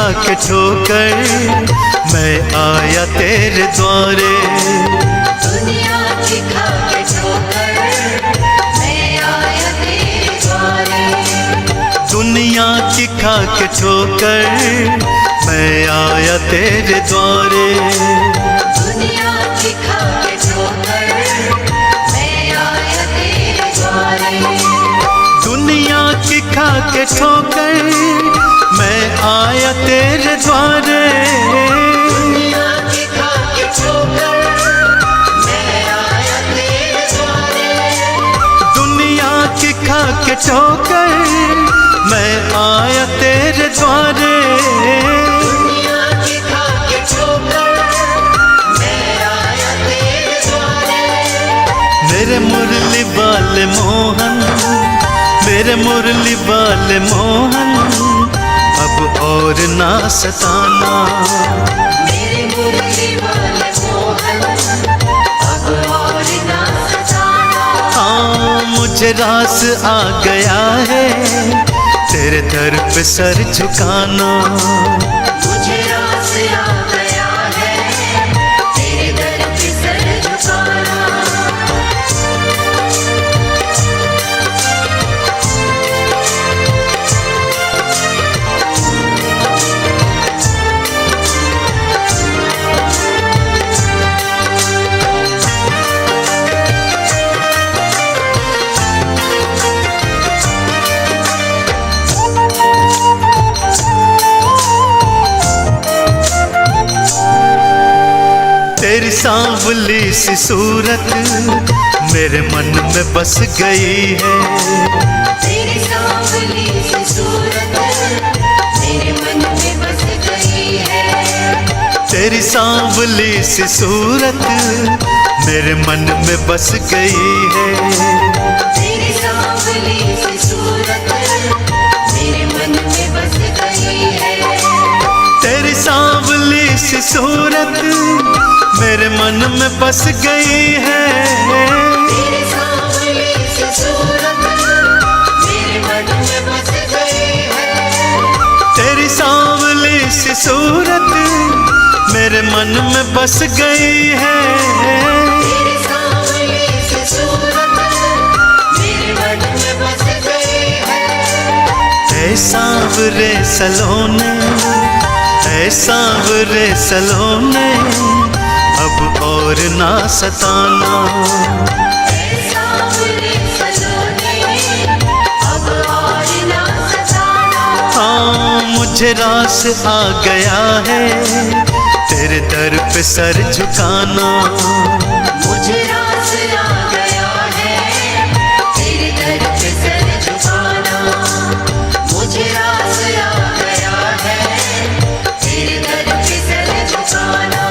खा के ठोकर मैं आया तेरे द्वारे। दुनिया की खा के ठोकर मैं आया तेरे द्वारे। दुनिया की खा के ठोकर मैं आया तेरे द्वारे। दुनिया की खा के ठोकर मैं आया तेरे द्वारे। दुनिया की खा के ठोकर मैं आया तेरे द्वारे। दुनिया की खा के ठोकर मैं आया तेरे द्वारे। दुनिया की खा के ठोकर मैं आया तेरे द्वारे। दुनिया की खा के ठोकर मैं आया तेरे द्वारे। मेरे मुरली वाले मोहन, मेरे मुरली वाले मोहन, अब और ना सताना। मेरे मुरली वाले मोहन, अब और ना सताना। हाँ मुझे रास आ गया है तेरे दर पे सर झुकाना। मुझे रास आ गया है तेरे दर पे सर झुकाना। तेरी सांवली सी सूरत मेरे मन में बस गई है। तेरी सांवली सी सूरत मेरे मन में बस गई है। तेरी सांवली सी सूरत मेरे मन में बस गई है। तेरी सांवली सी सूरत मेरे मन में बस गई है। तेरी सांवली सी सूरत मेरे मन में बस गई है। तेरी सांवली सी सूरत मेरे मन में बस गई है। तेरी सांवली सी सूरत मेरे मन में बस गई है। तेरी सांवली सी सूरत मेरे मन में बस गई है। ऐ सांवरे सलोने, ऐ सांवरे सलोने, अब और ना सताना। ऐसा मुझे सलोने, अब और ना सताना। हाँ मुझे रास आ गया है तेरे दर पे सर झुकाना। मुझे रास आ गया है तेरे दर पे सर झुकाना। मुझे रास आ गया है तेरे दर पे सर झुकाना।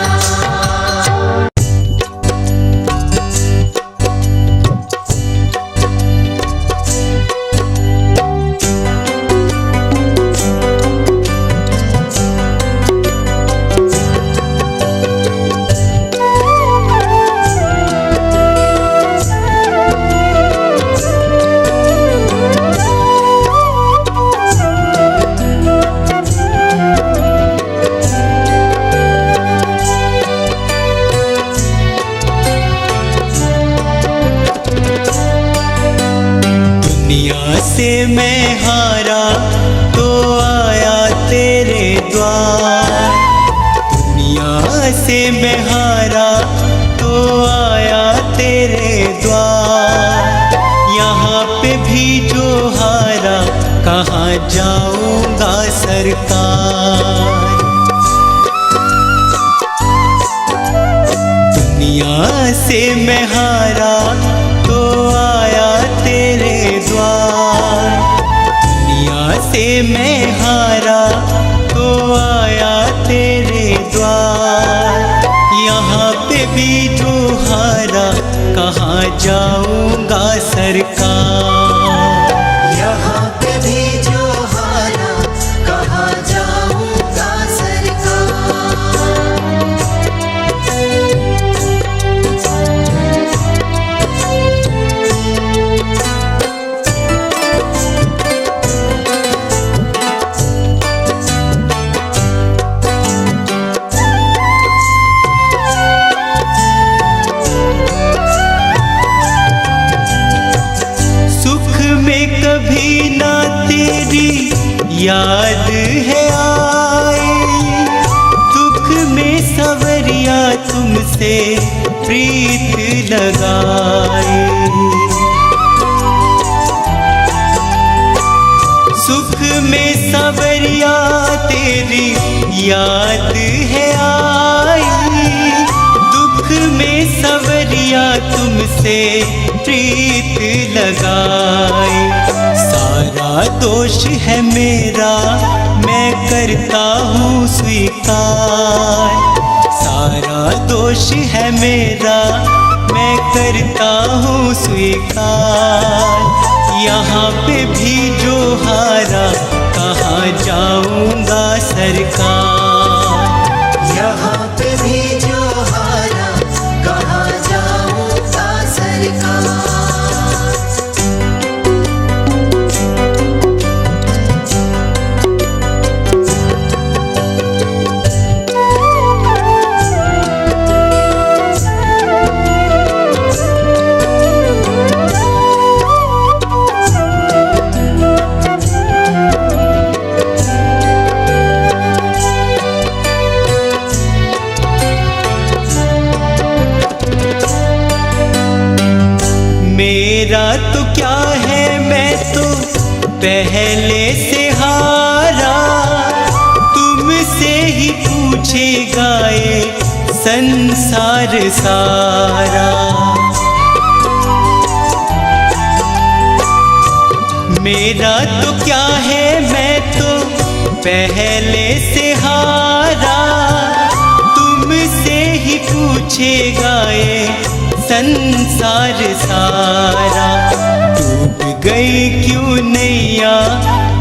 दुनिया से मैं हारा तो आया तेरे द्वार। दुनिया से मैं हारा तो आया तेरे द्वार। यहाँ पे भी जो हारा कहाँ जाऊंगा सरकार। दुनिया से मैं हारा तो आया तेरे द्वार। दुनिया से मैं हारा तो आया तेरे द्वार। यहाँ पे भी जो हारा कहाँ जाऊंगा सरकार। यहाँ पे भी जो हारा कहाँ जाऊंगा सरकार। याद है आई, दुख में सवरिया तुमसे प्रीत लगाए। सुख में सवरिया तेरी याद है आई, दुख में सवरिया तुमसे प्रीत लगाए। सारा दोष है मेरा मैं करता हूँ स्वीकार, सारा दोष है मेरा मैं करता हूँ स्वीकार। यहाँ पे भी जो हारा कहाँ जाऊँगा सरकार। यहाँ पे भी जो हारा कहाँ जाऊँगा सरकार। मेरा तो क्या है मैं तो पहले से हारा, तुमसे ही पूछेगा ये संसार सारा। मेरा तो क्या है मैं तो पहले से हारा, तुमसे ही पूछेगा ये संसार सारा। डूब गई क्यों नैया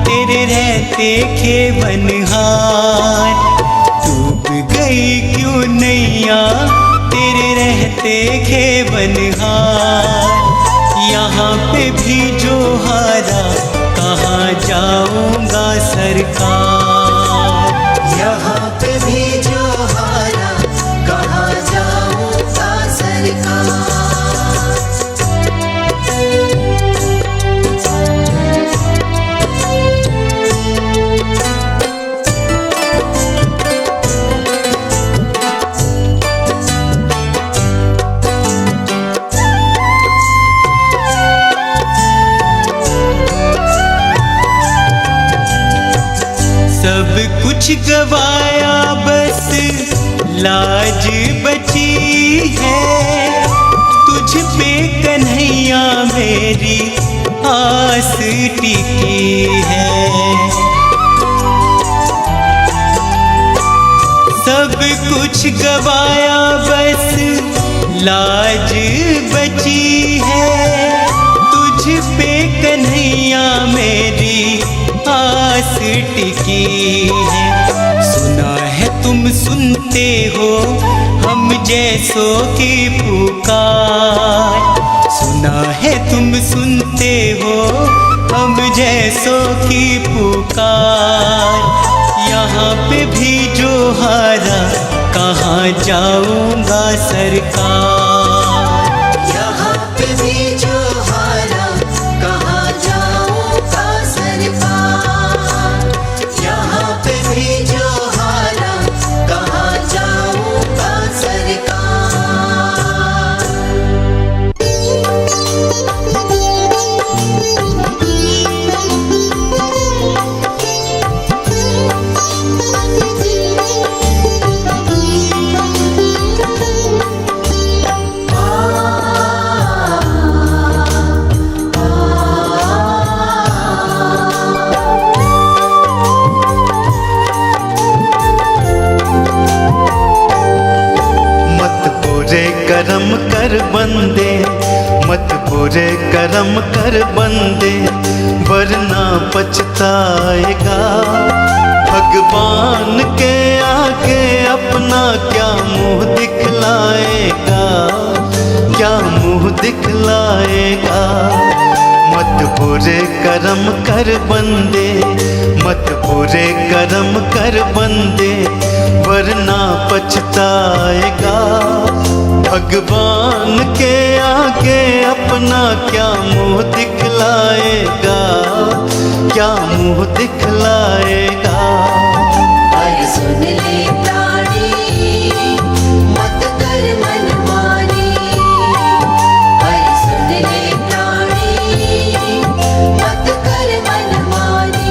तेरे रहते खेवनहार, डूब गई क्यों नैया तेरे रहते खेवनहार। यहाँ पे भी जो हारा कहाँ जाऊँगा सरकार। यहाँ पे भी जो हारा कहाँ जाऊँगा सरकार। सब कुछ गवाया बस लाज बची है, तुझ पे कन्हैया मेरी आस टिकी है। सब कुछ गवाया बस लाज बची है, तुझ पे कन्हैया मेरी आस टिकी है। सुना है तुम सुनते हो हम जैसों की पुकार, सुना है तुम सुनते हो हम जैसों की पुकार। यहाँ पे भी जो हारा कहाँ जाऊँगा सरकार। यहाँ पे भी जो हारा कहाँ जाऊँगा सरकार। यहाँ पे भी जो हारा कहाँ जाऊँगा सरकार। करम कर बंदे, मत बुरे कर्म कर बंदे, वरना पछताएगा। भगवान के आगे अपना क्या मुंह दिखलाएगा, क्या मुंह दिखलाएगा। मत बुरे कर्म कर बंदे, मत बुरे कर्म कर बंदे, वरना पछताएगा। भगवान के आगे अपना क्या मुंह दिखलाएगा, क्या मुंह दिखलाएगा। अरे सुन ले प्राणी, मत कर मनमानी। अरे सुन ले प्राणी, मत कर मनमानी।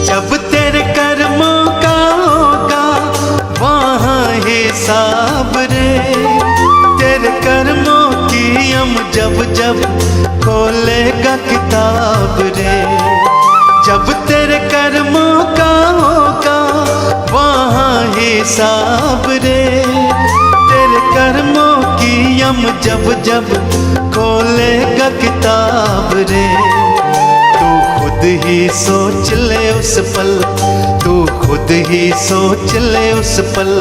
जब तेरे कर्मों का होगा वहाँ हिसाब रे, तेरे कर्मों की हम जब जब खोलेगा किताब रे। जब तेरे कर्मों का होगा वहाँ हिसाब रे, तेरे कर्मों की हम जब जब खोलेगा किताब रे। तू खुद ही सोच ले उस पल, तू खुद ही सोच ले उस पल,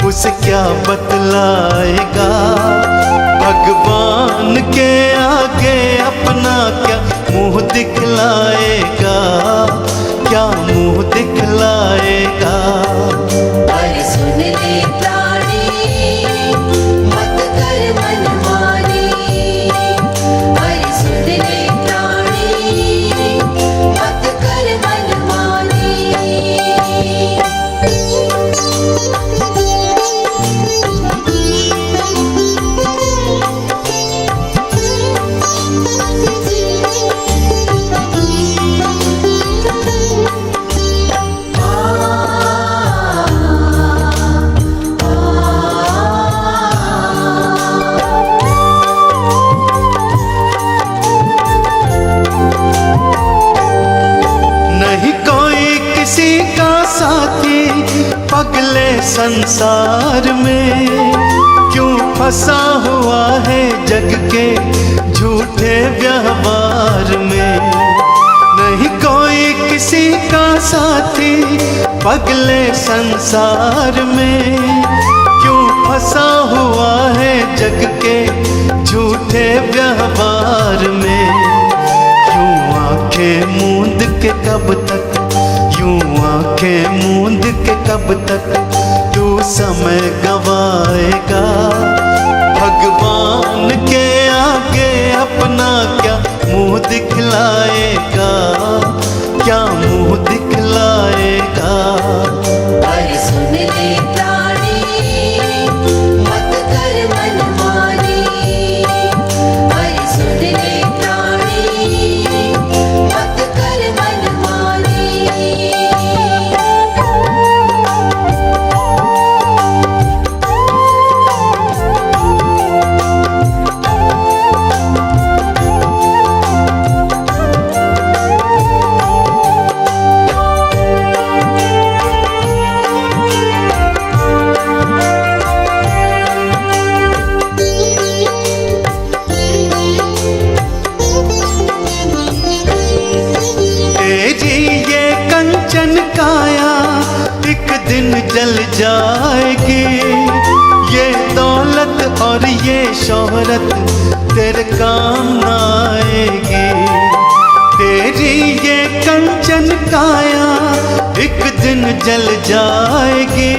उसे क्या बतलाएगा। भगवान के आगे अपना क्या मुंह दिखलाएगा, क्या मुंह दिखलाएगा। अरे सुन ले प्राणी, मत कर मनमानी। अरे सुन ले प्राणी, मत कर मनमानी। नहीं कोई किसी का साथी पगले संसार में, क्यों फंसा हुआ है जग के झूठे व्यवहार में। नहीं कोई किसी का साथी पगले संसार में, क्यों फंसा हुआ है जग के झूठे व्यवहार में। यूं आंखें मूंद के कब तक, यूं आंखें मूंद के कब तक तू समय गवाएगा। भगवान के आगे अपना क्या मुंह दिखलाएगा, क्या मुंह दिखलाएगा। अरे सुन ले प्राणी, मत कर मनमानी। अरे सुन ले प्राणी, मत कर मनमानी। तेरी ये कंचन काया एक दिन जल जाएगी, ये दौलत और ये शोहरत तेरे काम न आएगी। तेरी ये कंचन काया एक दिन जल जाएगी,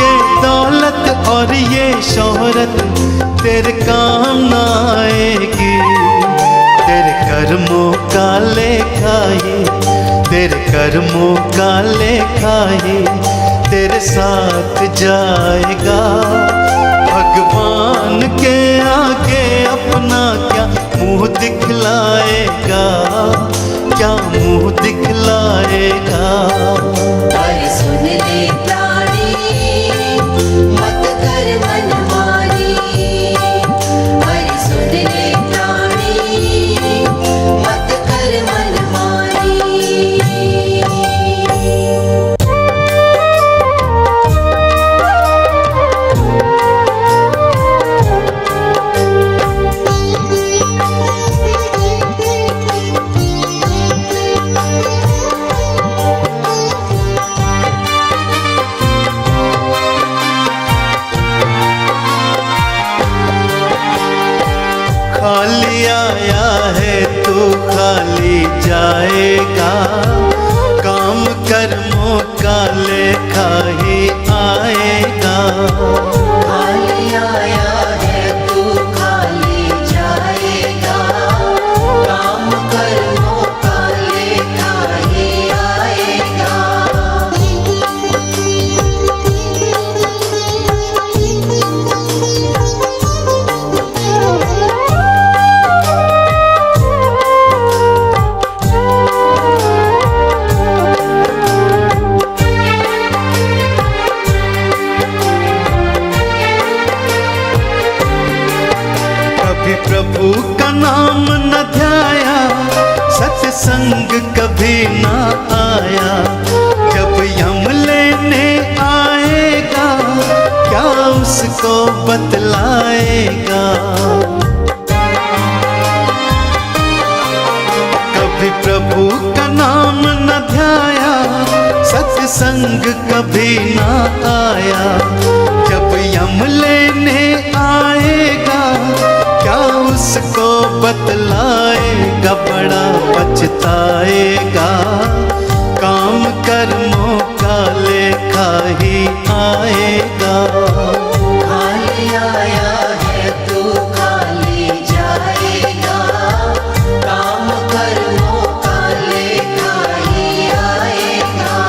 ये दौलत और ये शोहरत तेरे काम न आएगी। तेरे कर्मों का लेखा ही, तेरे कर्मों का लेखा ही तेरे साथ जाएगा। भगवान के आगे अपना क्या मुंह दिखलाएगा, क्या मुंह दिखलाएगा। अरे सुन ले प्राणी, मत कर मनमानी। अरे सुन ले प्राणी, मत कर मनमानी। खाली आया है तू खाली जाएगा, काम कर्मों का लेखा ही आएगा। खाली आया है तू खाली जाएगा, काम कर्मों का लेखा ही आएगा। कभी प्रभु का नाम न ध्याया, सत्संग कभी ना आया। जब यम लेने आएगा, क्या उसको बतलाएगा। कभी प्रभु का नाम न ध्याया, सत्संग कभी ना आया। जब यम लेने आएगा, क्या उसको बतलाएगा। बड़ा पछताएगा, काम कर्मों का लेखा ही आएगा। खाली आया है तू खाली जाएगा, काम कर्मों का लेखा ही आएगा।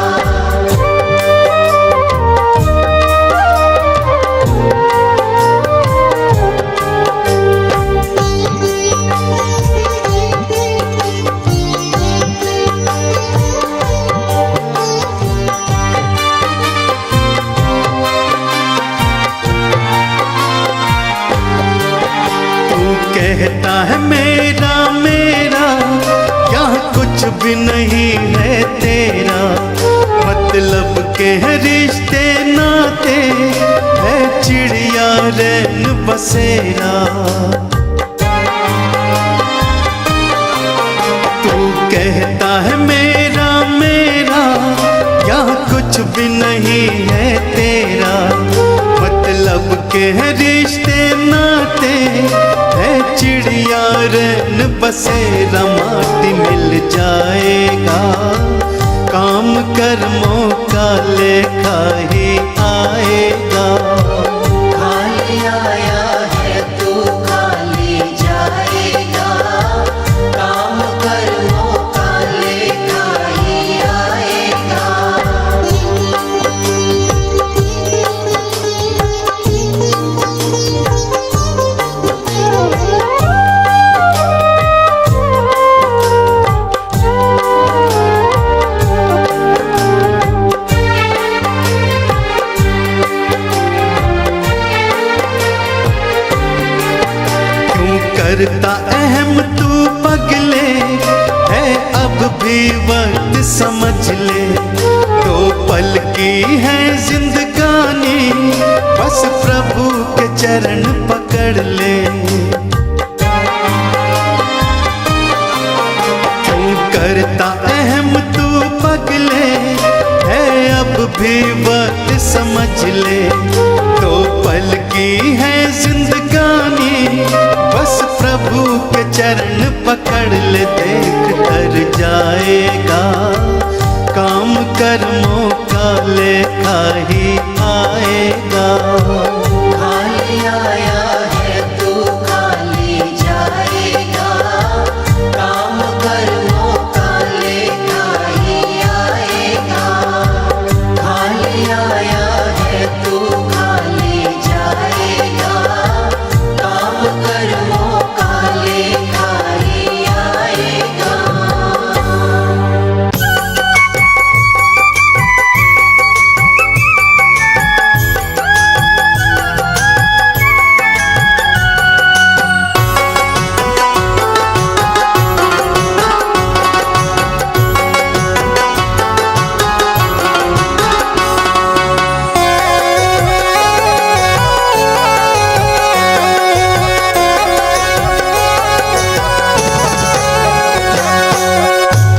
कहता है मेरा मेरा, यहाँ कुछ भी नहीं है तेरा। मतलब के है रिश्ते नाते, है चिड़िया रैन बसेरा। तू कहता है मेरा मेरा, यहाँ कुछ भी नहीं है तेरा। मतलब के है रिश्ते नाते, है चिड़िया रैन बसेरा। माटी मिल जाएगा, काम कर्मों का लेखा ही आएगा। खाली आया है तू खाली जाएगा, काम कर्मों का लेखा ही आएगा। करता अहम तू पगले, है अब भी वक्त समझ ले। दो पल की है जिंदगानी, बस प्रभु के चरण पकड़ ले। क्यों करता अहम तू पगले, है अब भी वक्त समझ ले। दो पल की है जिंदगानी, बस प्रभु के चरण पकड़ ले। देख कर जाएगा, काम कर्मों का लेखा ही आएगा। खाली आया है तू खाली जाएगा, काम कर्मों का लेखा ही आएगा। खाली आया है तू खाली जाएगा, काम कर्मों का लेखा ही आएगा।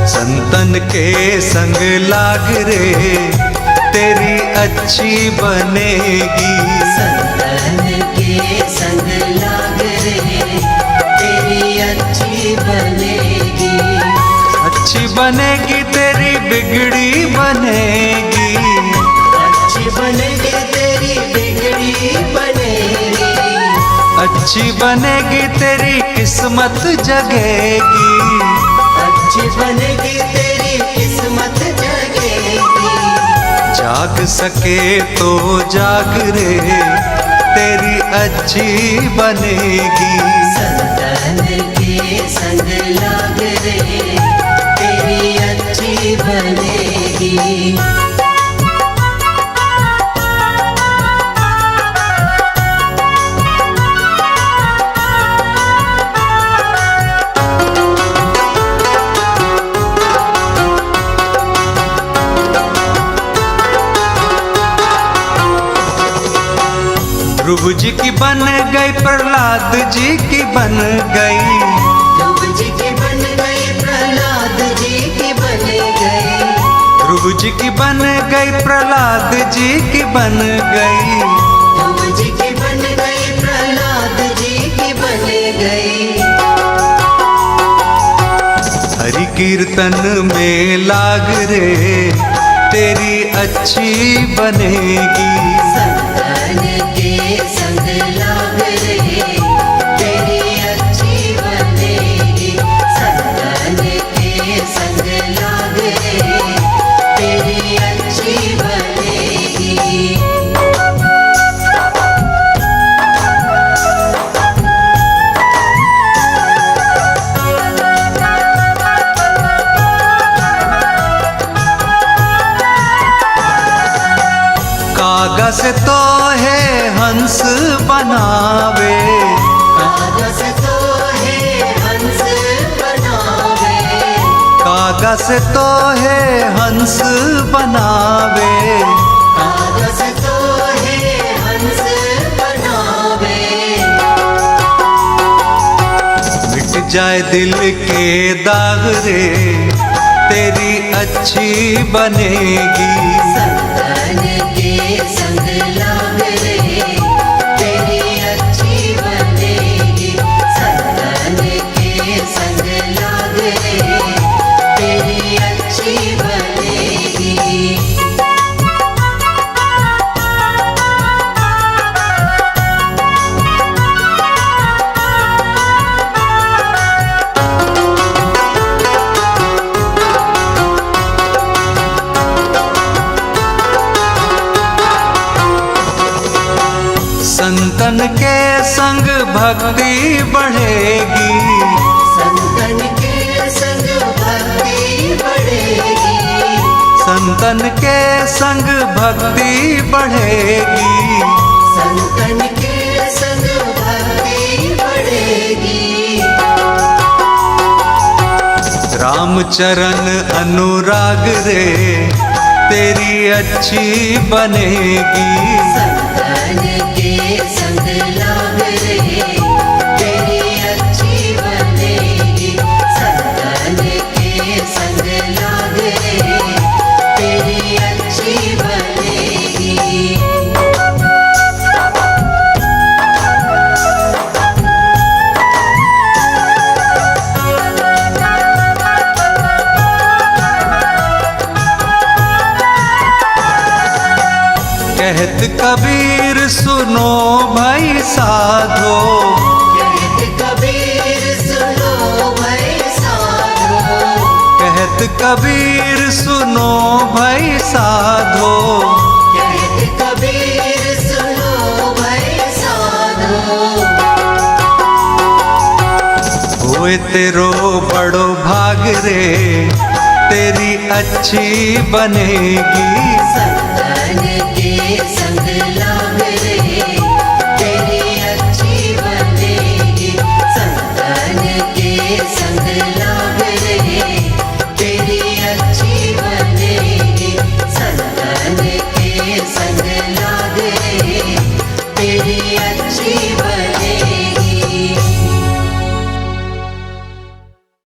संतन के संग लाग रे, तेरी अच्छी बनेगी। संतन के संग लाग रे, अच्छी बनेगी तेरी किस्मत जगेगी, अच्छी बनेगी तेरी किस्मत जगेगी। जाग सके तो जाग रे तेरी अच्छी बनेगी। संतन के संग लाग रे तेरी अच्छी बनेगी। ध्रुव जी की बन गई, प्रहलाद जी की बन गई, ध्रुव जी की बन गई, प्रहलाद जी की बन गई। ध्रुव जी की बन गई, प्रहलाद जी की बन गई, ध्रुव जी की बन गई, प्रहलाद जी की बन गई। हरि कीर्तन में लाग रे तेरी अच्छी बनेगी। संतन के संग लाग रे तेरी अच्छी बनेगी। संतन के संग लाग रे तेरी अच्छी बनेगी। कागज तो है हंस बनावे, कागज तो है हंस बनावे। कागज तो है हंस बनावे, कागज तो है हंस बनावे। मिट जाए दिल के दाग रे तेरी अच्छी बनेगी। संतन के संग लाग रे तेरी अच्छी बनेगी। संतन के संग लाग रे तेरी अच्छी बनेगी। संतन के संग भक्ति बढ़ेगी, संतन के संग भक्ति बढ़ेगी। संतन के संग भक्ति बढ़ेगी। संतन के संग भक्ति बढ़ेगी। रामचरण अनुराग रे तेरी अच्छी बनेगी। संतन के संग लाग रे तेरी अच्छी बनेगी। संतन के संग लाग रे तेरी अच्छी बनेगी। कहत कबीर सुनो भाई साधो, कहत कबीर सुनो भाई साधो। कहत कबीर सुनो भाई साधो। कहत कबीर सुनो भाई साधो। होए तेरो बड़ो भाग रे तेरी अच्छी बनेगी। संतन के संग लाग रे तेरी अच्छी बनेगी। संतन के संग लाग रे तेरी अच्छी